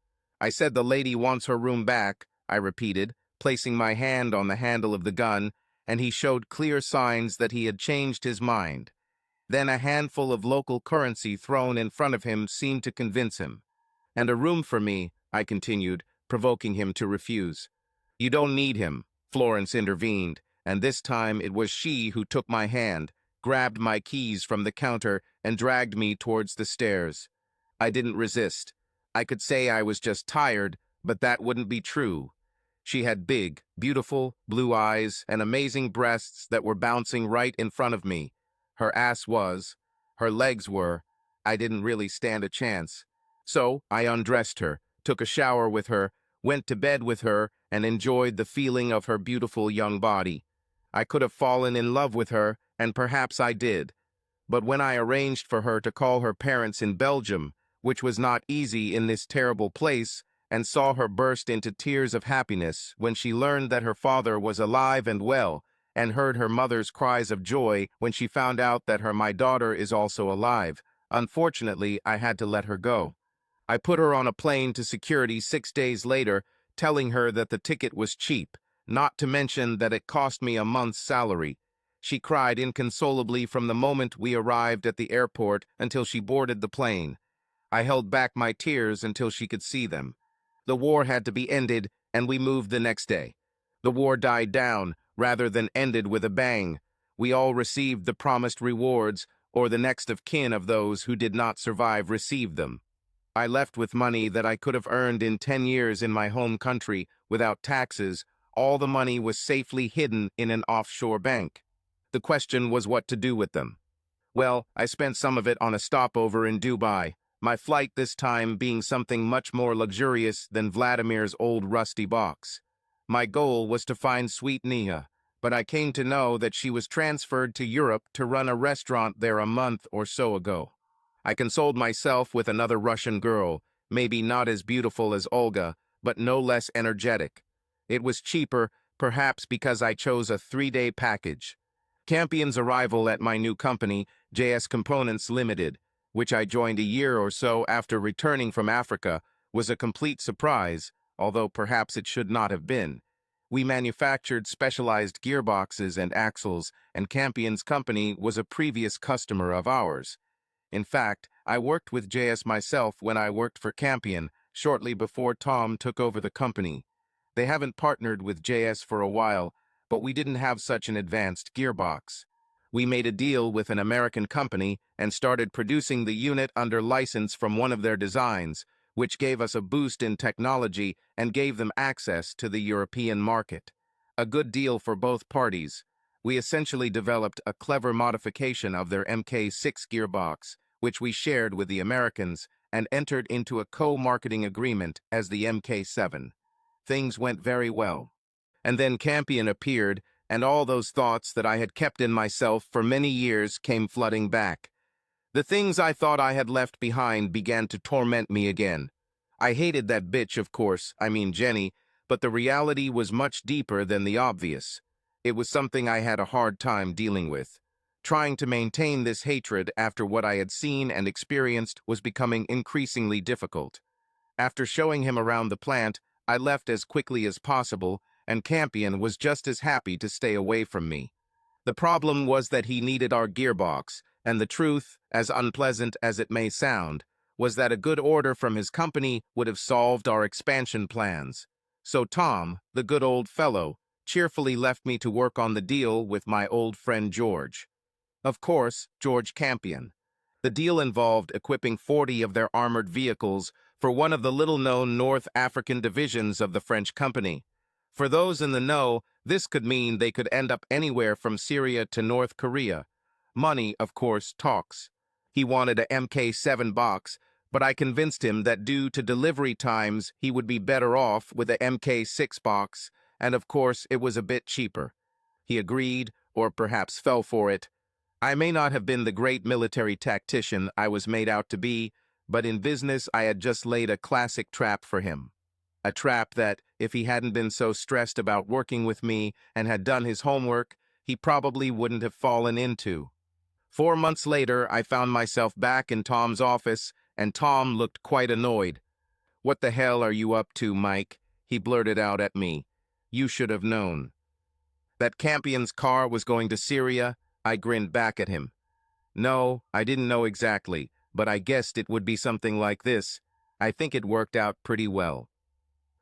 I said the lady wants her room back, I repeated, placing my hand on the handle of the gun, and he showed clear signs that he had changed his mind. Then a handful of local currency thrown in front of him seemed to convince him. And a room for me, I continued, provoking him to refuse. You don't need him, Florence intervened, and this time it was she who took my hand, grabbed my keys from the counter, and dragged me towards the stairs. I didn't resist. I could say I was just tired, but that wouldn't be true. She had big, beautiful, blue eyes and amazing breasts that were bouncing right in front of me. Her ass was. Her legs were. I didn't really stand a chance. So I undressed her, took a shower with her, went to bed with her, and enjoyed the feeling of her beautiful young body. I could have fallen in love with her, and perhaps I did. But when I arranged for her to call her parents in Belgium, which was not easy in this terrible place, and saw her burst into tears of happiness when she learned that her father was alive and well, and heard her mother's cries of joy when she found out that my daughter is also alive. Unfortunately, I had to let her go. I put her on a plane to security 6 days later, telling her that the ticket was cheap, not to mention that it cost me a month's salary. She cried inconsolably from the moment we arrived at the airport until she boarded the plane. I held back my tears until she could see them. The war had to be ended, and we moved the next day. The war died down, rather than ended with a bang. We all received the promised rewards, or the next of kin of those who did not survive received them. I left with money that I could have earned in 10 years in my home country without taxes. All the money was safely hidden in an offshore bank. The question was what to do with them. Well, I spent some of it on a stopover in Dubai, my flight this time being something much more luxurious than Vladimir's old rusty box. My goal was to find sweet Nia, but I came to know that she was transferred to Europe to run a restaurant there a month or so ago. I consoled myself with another Russian girl, maybe not as beautiful as Olga, but no less energetic. It was cheaper, perhaps because I chose a 3-day package. Campion's arrival at my new company, JS Components Limited, which I joined a year or so after returning from Africa, was a complete surprise, although perhaps it should not have been. We manufactured specialized gearboxes and axles, and Campion's company was a previous customer of ours. In fact, I worked with JS myself when I worked for Campion, shortly before Tom took over the company. They haven't partnered with JS for a while, but we didn't have such an advanced gearbox. We made a deal with an American company and started producing the unit under license from one of their designs, which gave us a boost in technology and gave them access to the European market. A good deal for both parties. We essentially developed a clever modification of their Mk6 gearbox, which we shared with the Americans, and entered into a co-marketing agreement as the Mk7. Things went very well. And then Campion appeared, and all those thoughts that I had kept in myself for many years came flooding back. The things I thought I had left behind began to torment me again. I hated that bitch, of course, I mean Jenny, but the reality was much deeper than the obvious. It was something I had a hard time dealing with. Trying to maintain this hatred after what I had seen and experienced was becoming increasingly difficult. After showing him around the plant, I left as quickly as possible, and Campion was just as happy to stay away from me. The problem was that he needed our gearbox, and the truth, as unpleasant as it may sound, was that a good order from his company would have solved our expansion plans. So Tom, the good old fellow, cheerfully left me to work on the deal with my old friend George. Of course, George Campion. The deal involved equipping 40 of their armored vehicles for one of the little-known North African divisions of the French company. For those in the know, this could mean they could end up anywhere from Syria to North Korea. Money, of course, talks. He wanted a Mk7 box, but I convinced him that due to delivery times, he would be better off with a Mk6 box, and of course it was a bit cheaper. He agreed, or perhaps fell for it. I may not have been the great military tactician I was made out to be, but in business I had just laid a classic trap for him. A trap that, if he hadn't been so stressed about working with me and had done his homework, he probably wouldn't have fallen into. 4 months later, I found myself back in Tom's office, and Tom looked quite annoyed. "What the hell are you up to, Mike?" he blurted out at me. "You should have known." That Campion's car was going to Syria? I grinned back at him. No, I didn't know exactly, but I guessed it would be something like this. I think it worked out pretty well.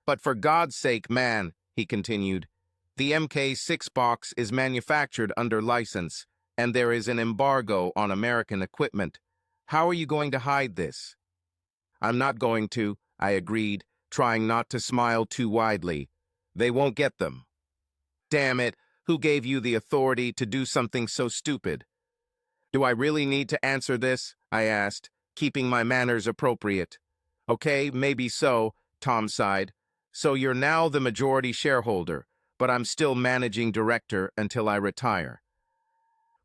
"But for God's sake, man," he continued, "the Mk6 box is manufactured under license, and there is an embargo on American equipment. How are you going to hide this?" "I'm not going to," I agreed, trying not to smile too widely. "They won't get them." "Damn it, who gave you the authority to do something so stupid?" "Do I really need to answer this?" I asked, keeping my manners appropriate. "Okay, maybe so," Tom sighed. "So you're now the majority shareholder, but I'm still managing director until I retire."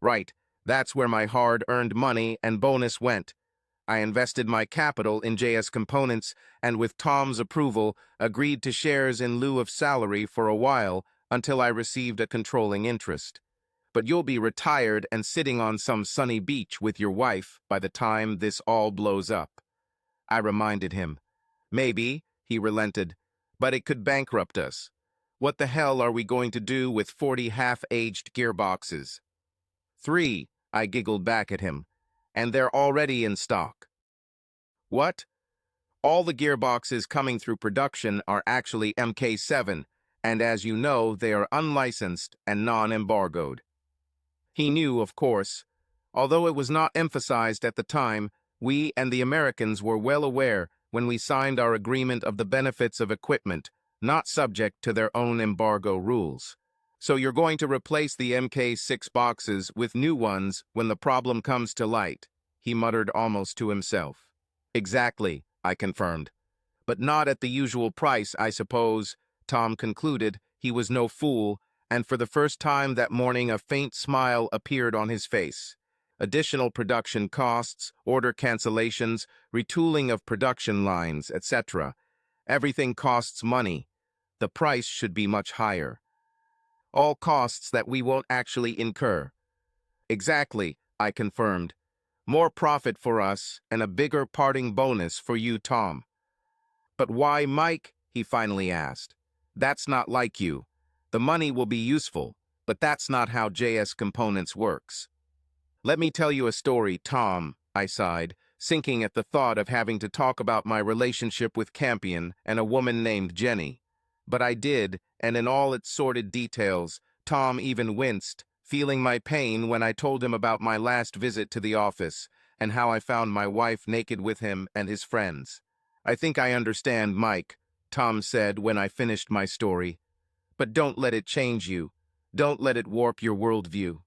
"Right, that's where my hard-earned money and bonus went. I invested my capital in JS Components and with Tom's approval agreed to shares in lieu of salary for a while until I received a controlling interest. But you'll be retired and sitting on some sunny beach with your wife by the time this all blows up." I reminded him. "Maybe," he relented, "but it could bankrupt us. What the hell are we going to do with 40 half-aged gearboxes?" "3," I giggled back at him, "and they're already in stock." "What?" "All the gearboxes coming through production are actually Mk7, and as you know, they are unlicensed and non-embargoed." He knew, of course. Although it was not emphasized at the time, we and the Americans were well aware when we signed our agreement of the benefits of equipment, not subject to their own embargo rules. "So you're going to replace the Mk6 boxes with new ones when the problem comes to light," he muttered almost to himself. "Exactly," I confirmed. "But not at the usual price, I suppose." Tom concluded. He was no fool, And for the first time that morning, a faint smile appeared on his face. Additional production costs, order cancellations, retooling of production lines, etc. Everything costs money. The price should be much higher. All costs that we won't actually incur. Exactly, I confirmed. More profit for us and a bigger parting bonus for you, Tom. But why, Mike? He finally asked. That's not like you. The money will be useful, but that's not how JS Components works. Let me tell you a story, Tom, I sighed, sinking at the thought of having to talk about my relationship with Campion and a woman named Jenny. But I did, and in all its sordid details, Tom even winced, feeling my pain when I told him about my last visit to the office and how I found my wife naked with him and his friends. I think I understand, Mike, Tom said when I finished my story. But don't let it change you. Don't let it warp your worldview.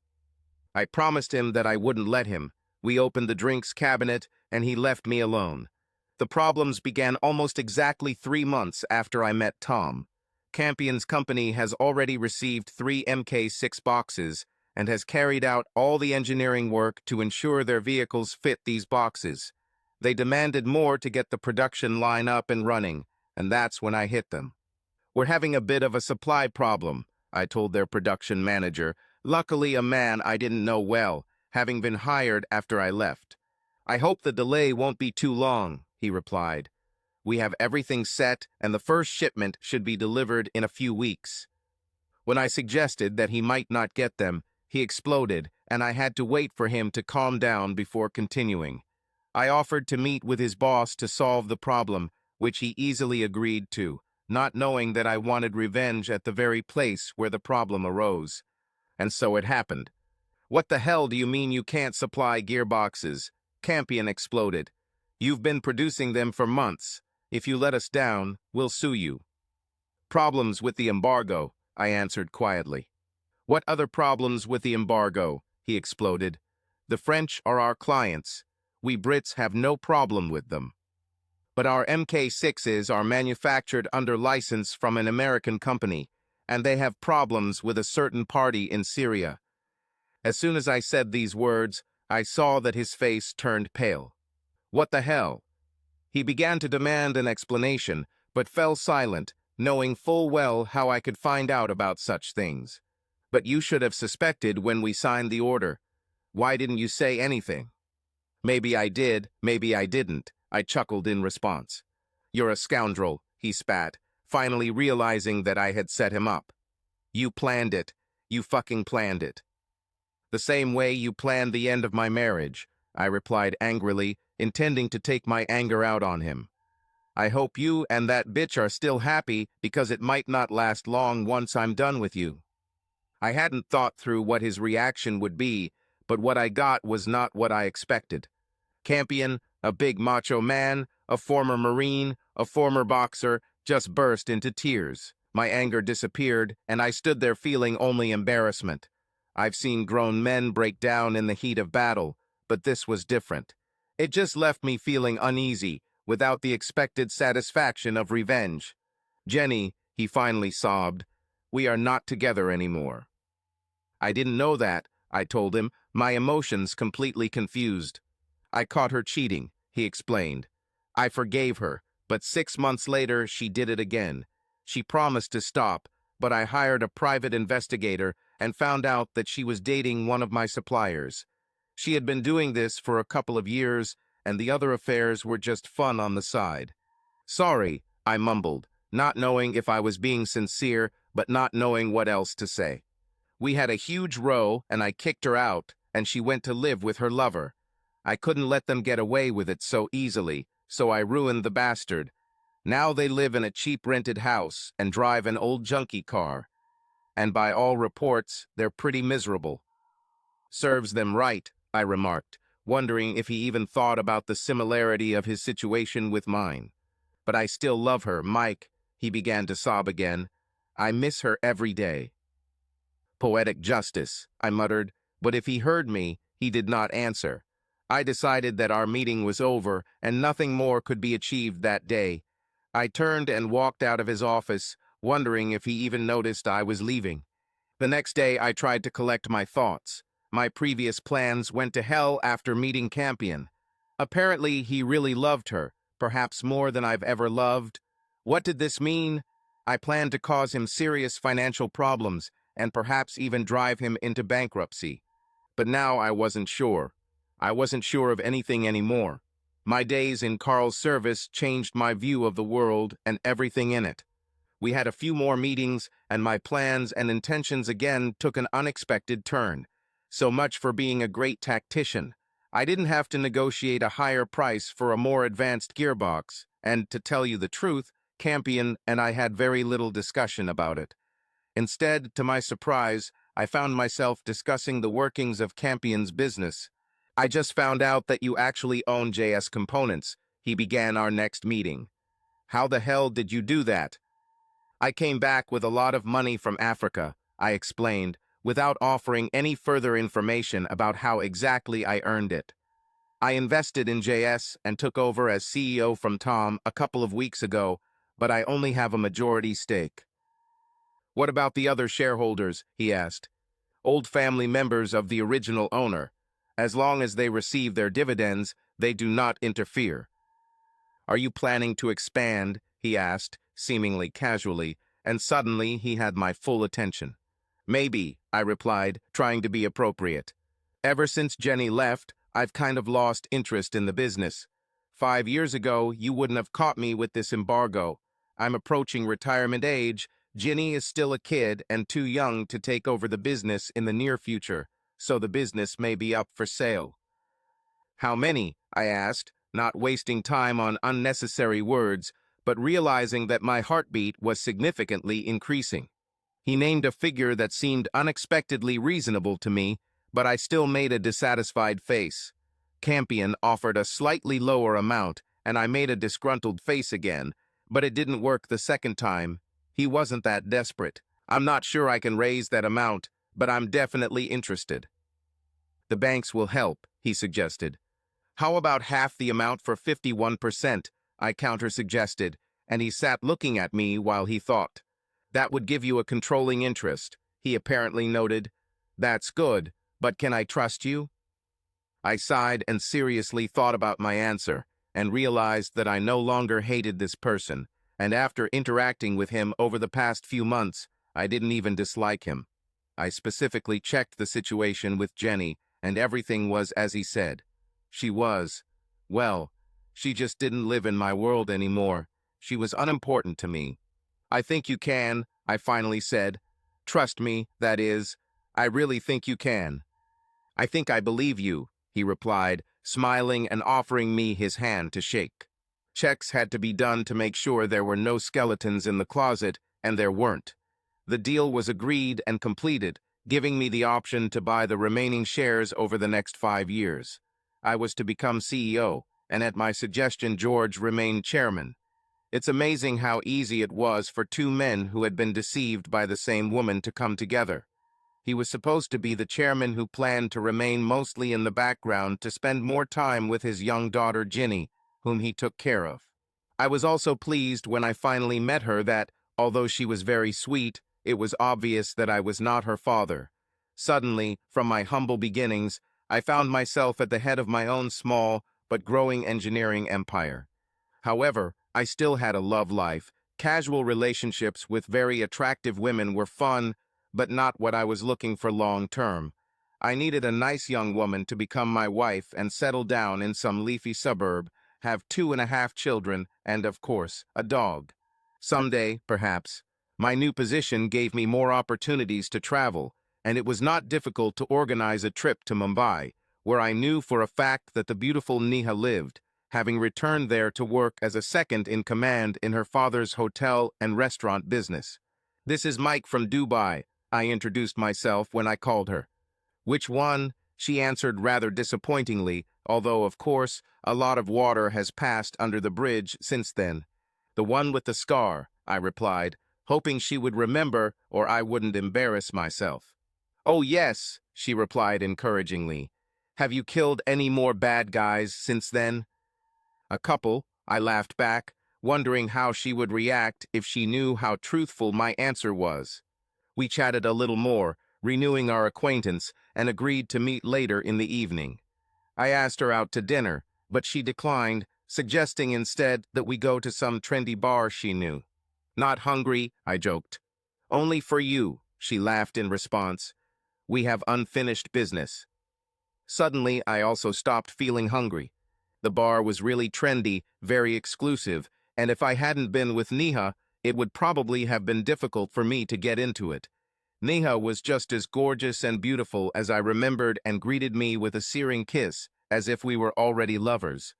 I promised him that I wouldn't let him. We opened the drinks cabinet, and he left me alone. The problems began almost exactly 3 months after I met Tom. Campion's company has already received 3 MK6 boxes and has carried out all the engineering work to ensure their vehicles fit these boxes. They demanded more to get the production line up and running, and that's when I hit them. We're having a bit of a supply problem, I told their production manager, luckily a man I didn't know well, having been hired after I left. I hope the delay won't be too long, he replied. We have everything set, and the first shipment should be delivered in a few weeks. When I suggested that he might not get them, he exploded, and I had to wait for him to calm down before continuing. I offered to meet with his boss to solve the problem, which he easily agreed to, not knowing that I wanted revenge at the very place where the problem arose. And so it happened. What the hell do you mean you can't supply gearboxes? Campion exploded. You've been producing them for months. If you let us down, we'll sue you. Problems with the embargo, I answered quietly. What other problems with the embargo? He exploded. The French are our clients. We Brits have no problem with them. But our MK6s are manufactured under license from an American company, and they have problems with a certain party in Syria. As soon as I said these words, I saw that his face turned pale. What the hell? He began to demand an explanation, but fell silent, knowing full well how I could find out about such things. But you should have suspected when we signed the order. Why didn't you say anything? Maybe I did, maybe I didn't, I chuckled in response. You're a scoundrel, he spat, finally realizing that I had set him up. You planned it. You fucking planned it. The same way you planned the end of my marriage, I replied angrily, intending to take my anger out on him. I hope you and that bitch are still happy because it might not last long once I'm done with you. I hadn't thought through what his reaction would be, but what I got was not what I expected. Campion, a big macho man, a former Marine, a former boxer, just burst into tears. My anger disappeared, and I stood there feeling only embarrassment. I've seen grown men break down in the heat of battle, but this was different. It just left me feeling uneasy, without the expected satisfaction of revenge. Jenny, he finally sobbed, we are not together anymore. I didn't know that, I told him, my emotions completely confused. I caught her cheating, he explained. I forgave her, but 6 months later she did it again. She promised to stop, but I hired a private investigator and found out that she was dating one of my suppliers. She had been doing this for a couple of years, and the other affairs were just fun on the side. Sorry, I mumbled, not knowing if I was being sincere, but not knowing what else to say. We had a huge row, and I kicked her out, and she went to live with her lover. I couldn't let them get away with it so easily, so I ruined the bastard. Now they live in a cheap rented house and drive an old junkie car. And by all reports, they're pretty miserable. Serves them right, I remarked, wondering if he even thought about the similarity of his situation with mine. But I still love her, Mike, he began to sob again. I miss her every day. Poetic justice, I muttered, but if he heard me, he did not answer. I decided that our meeting was over and nothing more could be achieved that day. I turned and walked out of his office, wondering if he even noticed I was leaving. The next day, I tried to collect my thoughts. My previous plans went to hell after meeting Campion. Apparently, he really loved her, perhaps more than I've ever loved. What did this mean? I planned to cause him serious financial problems and perhaps even drive him into bankruptcy. But now I wasn't sure. I wasn't sure of anything anymore. My days in Carl's service changed my view of the world and everything in it. We had a few more meetings, and my plans and intentions again took an unexpected turn. So much for being a great tactician. I didn't have to negotiate a higher price for a more advanced gearbox, and to tell you the truth, Campion and I had very little discussion about it. Instead, to my surprise, I found myself discussing the workings of Campion's business. I just found out that you actually own JS Components. He began our next meeting. How the hell did you do that? I came back with a lot of money from Africa, I explained, without offering any further information about how exactly I earned it. I invested in JS and took over as CEO from Tom a couple of weeks ago, but I only have a majority stake. What about the other shareholders? He asked. Old family members of the original owner. As long as they receive their dividends, they do not interfere. Are you planning to expand? He asked, seemingly casually, and suddenly he had my full attention. Maybe, I replied, trying to be appropriate. Ever since Jenny left, I've kind of lost interest in the business. 5 years ago, you wouldn't have caught me with this embargo. I'm approaching retirement age. Jenny is still a kid and too young to take over the business in the near future, so the business may be up for sale. How many? I asked, not wasting time on unnecessary words, but realizing that my heartbeat was significantly increasing. He named a figure that seemed unexpectedly reasonable to me, but I still made a dissatisfied face. Campion offered a slightly lower amount, and I made a disgruntled face again, but it didn't work the second time. He wasn't that desperate. I'm not sure I can raise that amount, but I'm definitely interested. The banks will help, he suggested. How about half the amount for 51%? I counter-suggested, and he sat looking at me while he thought. That would give you a controlling interest, he apparently noted. That's good, but can I trust you? I sighed and seriously thought about my answer, and realized that I no longer hated this person, and after interacting with him over the past few months, I didn't even dislike him. I specifically checked the situation with Jenny, and everything was as he said. She was, well, she just didn't live in my world anymore. She was unimportant to me. I think you can, I finally said. Trust me, that is. I really think you can. I think I believe you, he replied, smiling and offering me his hand to shake. Checks had to be done to make sure there were no skeletons in the closet, and there weren't. The deal was agreed and completed, giving me the option to buy the remaining shares over the next 5 years. I was to become CEO, and at my suggestion, George remained chairman. It's amazing how easy it was for two men who had been deceived by the same woman to come together. He was supposed to be the chairman who planned to remain mostly in the background to spend more time with his young daughter Ginny, whom he took care of. I was also pleased when I finally met her that, although she was very sweet, it was obvious that I was not her father. Suddenly, from my humble beginnings, I found myself at the head of my own small but growing engineering empire. However, I still had a love life. Casual relationships with very attractive women were fun, but not what I was looking for long term. I needed a nice young woman to become my wife and settle down in some leafy suburb, have 2.5 children, and, of course, a dog. Someday, perhaps. My new position gave me more opportunities to travel, and it was not difficult to organize a trip to Mumbai, where I knew for a fact that the beautiful Neha lived, having returned there to work as a second-in-command in her father's hotel and restaurant business. This is Mike from Dubai, I introduced myself when I called her. Which one? She answered rather disappointingly, although, of course, a lot of water has passed under the bridge since then. The one with the scar, I replied, hoping she would remember or I wouldn't embarrass myself. Oh yes, she replied encouragingly. Have you killed any more bad guys since then? A couple, I laughed back, wondering how she would react if she knew how truthful my answer was. We chatted a little more, renewing our acquaintance, and agreed to meet later in the evening. I asked her out to dinner, but she declined, suggesting instead that we go to some trendy bar she knew. "Not hungry," I joked. "Only for you," she laughed in response. "We have unfinished business." Suddenly, I also stopped feeling hungry. The bar was really trendy, very exclusive, and if I hadn't been with Neha, it would probably have been difficult for me to get into it. Neha was just as gorgeous and beautiful as I remembered and greeted me with a searing kiss, as if we were already lovers.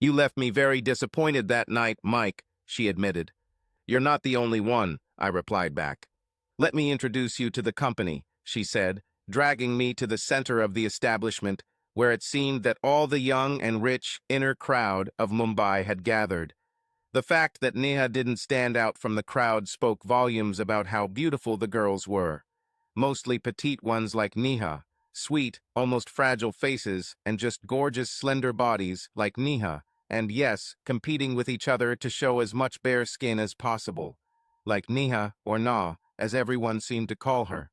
"You left me very disappointed that night, Mike," she admitted. "You're not the only one," I replied back. "Let me introduce you to the company," she said, dragging me to the center of the establishment, where it seemed that all the young and rich inner crowd of Mumbai had gathered. The fact that Neha didn't stand out from the crowd spoke volumes about how beautiful the girls were. Mostly petite ones like Neha, sweet, almost fragile faces, and just gorgeous slender bodies like Neha, and yes, competing with each other to show as much bare skin as possible. Like Neha, or Na, as everyone seemed to call her.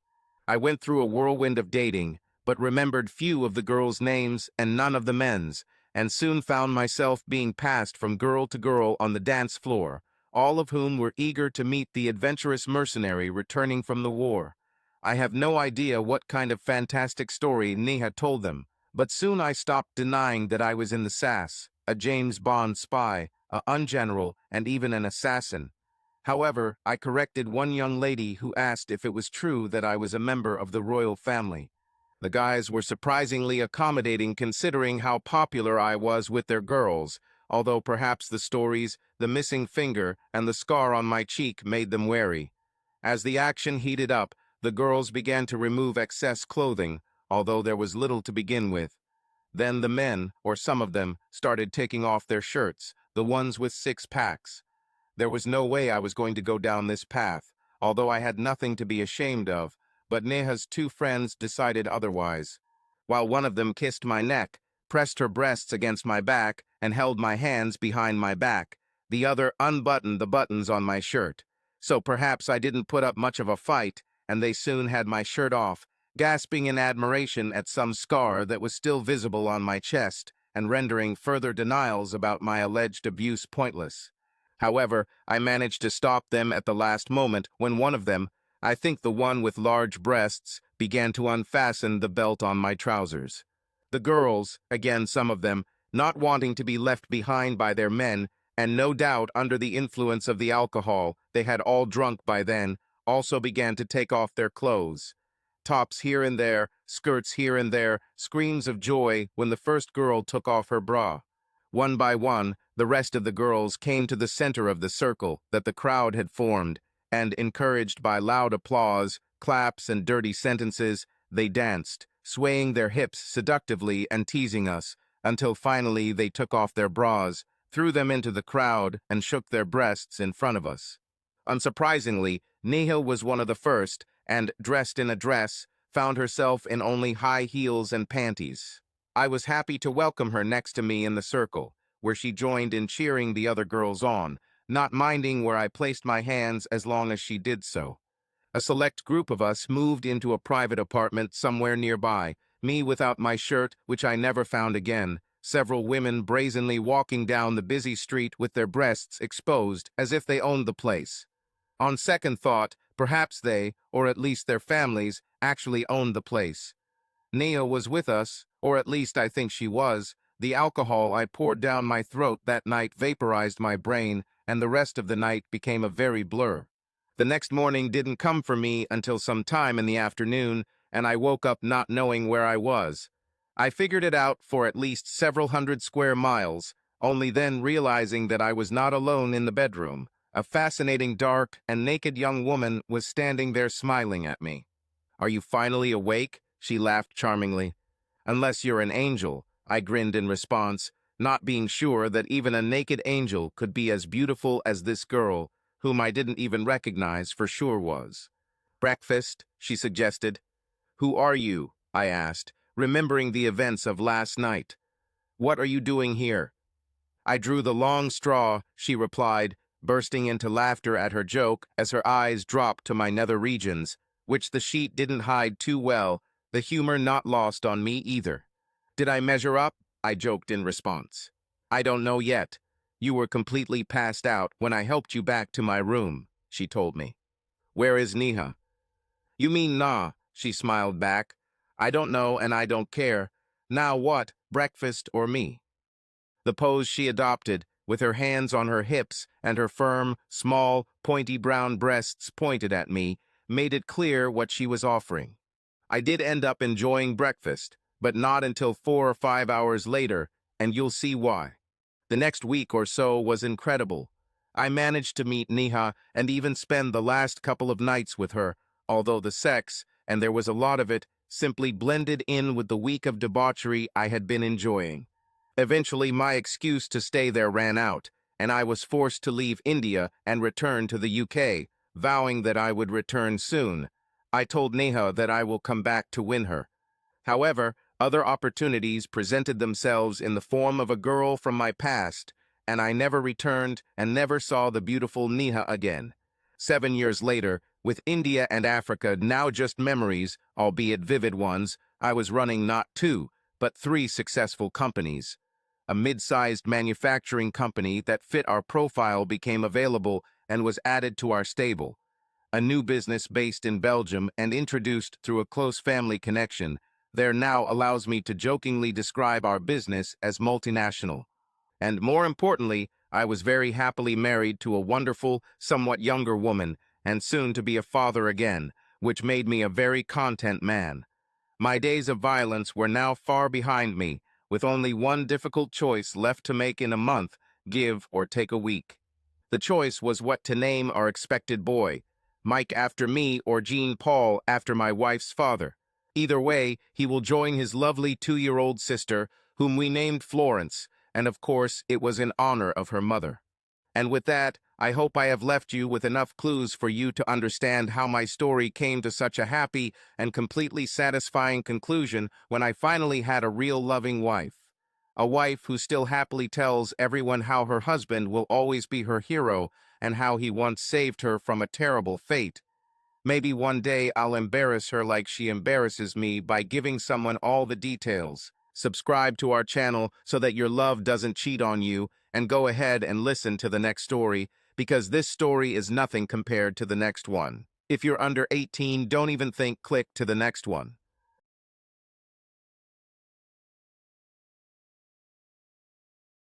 I went through a whirlwind of dating, but remembered few of the girls' names and none of the men's, and soon found myself being passed from girl to girl on the dance floor, all of whom were eager to meet the adventurous mercenary returning from the war. I have no idea what kind of fantastic story Neha told them, but soon I stopped denying that I was in the SAS, a James Bond spy, a general, and even an assassin. However, I corrected one young lady who asked if it was true that I was a member of the royal family. The guys were surprisingly accommodating considering how popular I was with their girls, although perhaps the stories, the missing finger, and the scar on my cheek made them wary. As the action heated up, the girls began to remove excess clothing, although there was little to begin with. Then the men, or some of them, started taking off their shirts, the ones with six-packs. There was no way I was going to go down this path, although I had nothing to be ashamed of, but Neha's two friends decided otherwise. While one of them kissed my neck, pressed her breasts against my back, and held my hands behind my back, the other unbuttoned the buttons on my shirt. So perhaps I didn't put up much of a fight, and they soon had my shirt off, gasping in admiration at some scar that was still visible on my chest, and rendering further denials about my alleged abuse pointless. However, I managed to stop them at the last moment when one of them, I think the one with large breasts, began to unfasten the belt on my trousers. The girls, again some of them, not wanting to be left behind by their men, and no doubt under the influence of the alcohol, they had all drunk by then, also began to take off their clothes. Tops here and there, skirts here and there, screams of joy when the first girl took off her bra. One by one, the rest of the girls came to the center of the circle that the crowd had formed, and encouraged by loud applause, claps, and dirty sentences, they danced, swaying their hips seductively and teasing us, until finally they took off their bras, threw them into the crowd, and shook their breasts in front of us. Unsurprisingly, Neha was one of the first, and, dressed in a dress, found herself in only high heels and panties. I was happy to welcome her next to me in the circle, where she joined in cheering the other girls on, not minding where I placed my hands as long as she did so. A select group of us moved into a private apartment somewhere nearby, me without my shirt, which I never found again, several women brazenly walking down the busy street with their breasts exposed as if they owned the place. On second thought, perhaps they, or at least their families, actually owned the place. Neha was with us, or at least I think she was. The alcohol I poured down my throat that night vaporized my brain, and the rest of the night became a very blur. The next morning didn't come for me until some time in the afternoon, and I woke up not knowing where I was. I figured it out for at least several hundred square miles, only then realizing that I was not alone in the bedroom. A fascinating dark and naked young woman was standing there smiling at me. "Are you finally awake?" She laughed charmingly. "Unless you're an angel," I grinned in response, not being sure that even a naked angel could be as beautiful as this girl, whom I didn't even recognize for sure was. "Breakfast," she suggested. "Who are you?" I asked, remembering the events of last night. "What are you doing here?" "I drew the long straw," she replied, bursting into laughter at her joke as her eyes dropped to my nether regions. which the sheet didn't hide too well, the humor not lost on me either. Did I measure up? I joked in response. I don't know yet. You were completely passed out when I helped you back to my room, she told me. Where is Neha? You mean Nah, she smiled back. I don't know and I don't care. Now what, breakfast or me? The pose she adopted, with her hands on her hips and her firm, small, pointy brown breasts pointed at me, made it clear what she was offering. I did end up enjoying breakfast, but not until 4 or 5 hours later, and you'll see why. The next week or so was incredible. I managed to meet Neha and even spend the last couple of nights with her, although the sex, and there was a lot of it, simply blended in with the week of debauchery I had been enjoying. Eventually, my excuse to stay there ran out, and I was forced to leave India and return to the UK, vowing that I would return soon. I told Neha that I will come back to win her. However, other opportunities presented themselves in the form of a girl from my past, and I never returned and never saw the beautiful Neha again. 7 years later, with India and Africa now just memories, albeit vivid ones, I was running not 2, but 3 successful companies. A mid-sized manufacturing company that fit our profile became available and was added to our stable. A new business based in Belgium and introduced through a close family connection, there now allows me to jokingly describe our business as multinational. And more importantly, I was very happily married to a wonderful, somewhat younger woman, and soon to be a father again, which made me a very content man. My days of violence were now far behind me, with only one difficult choice left to make in a month, give or take a week. The choice was what to name our expected boy, Mike after me or Jean Paul after my wife's father. Either way, he will join his lovely 2-year-old sister, whom we named Florence, and of course it was in honor of her mother. And with that, I hope I have left you with enough clues for you to understand how my story came to such a happy and completely satisfying conclusion when I finally had a real loving wife. A wife who still happily tells everyone how her husband will always be her hero and how he once saved her from a terrible fate. Maybe one day I'll embarrass her like she embarrasses me by giving someone all the details. Subscribe to our channel so that your love doesn't cheat on you, and go ahead and listen to the next story, because this story is nothing compared to the next one. If you're under 18, don't even think click to the next one.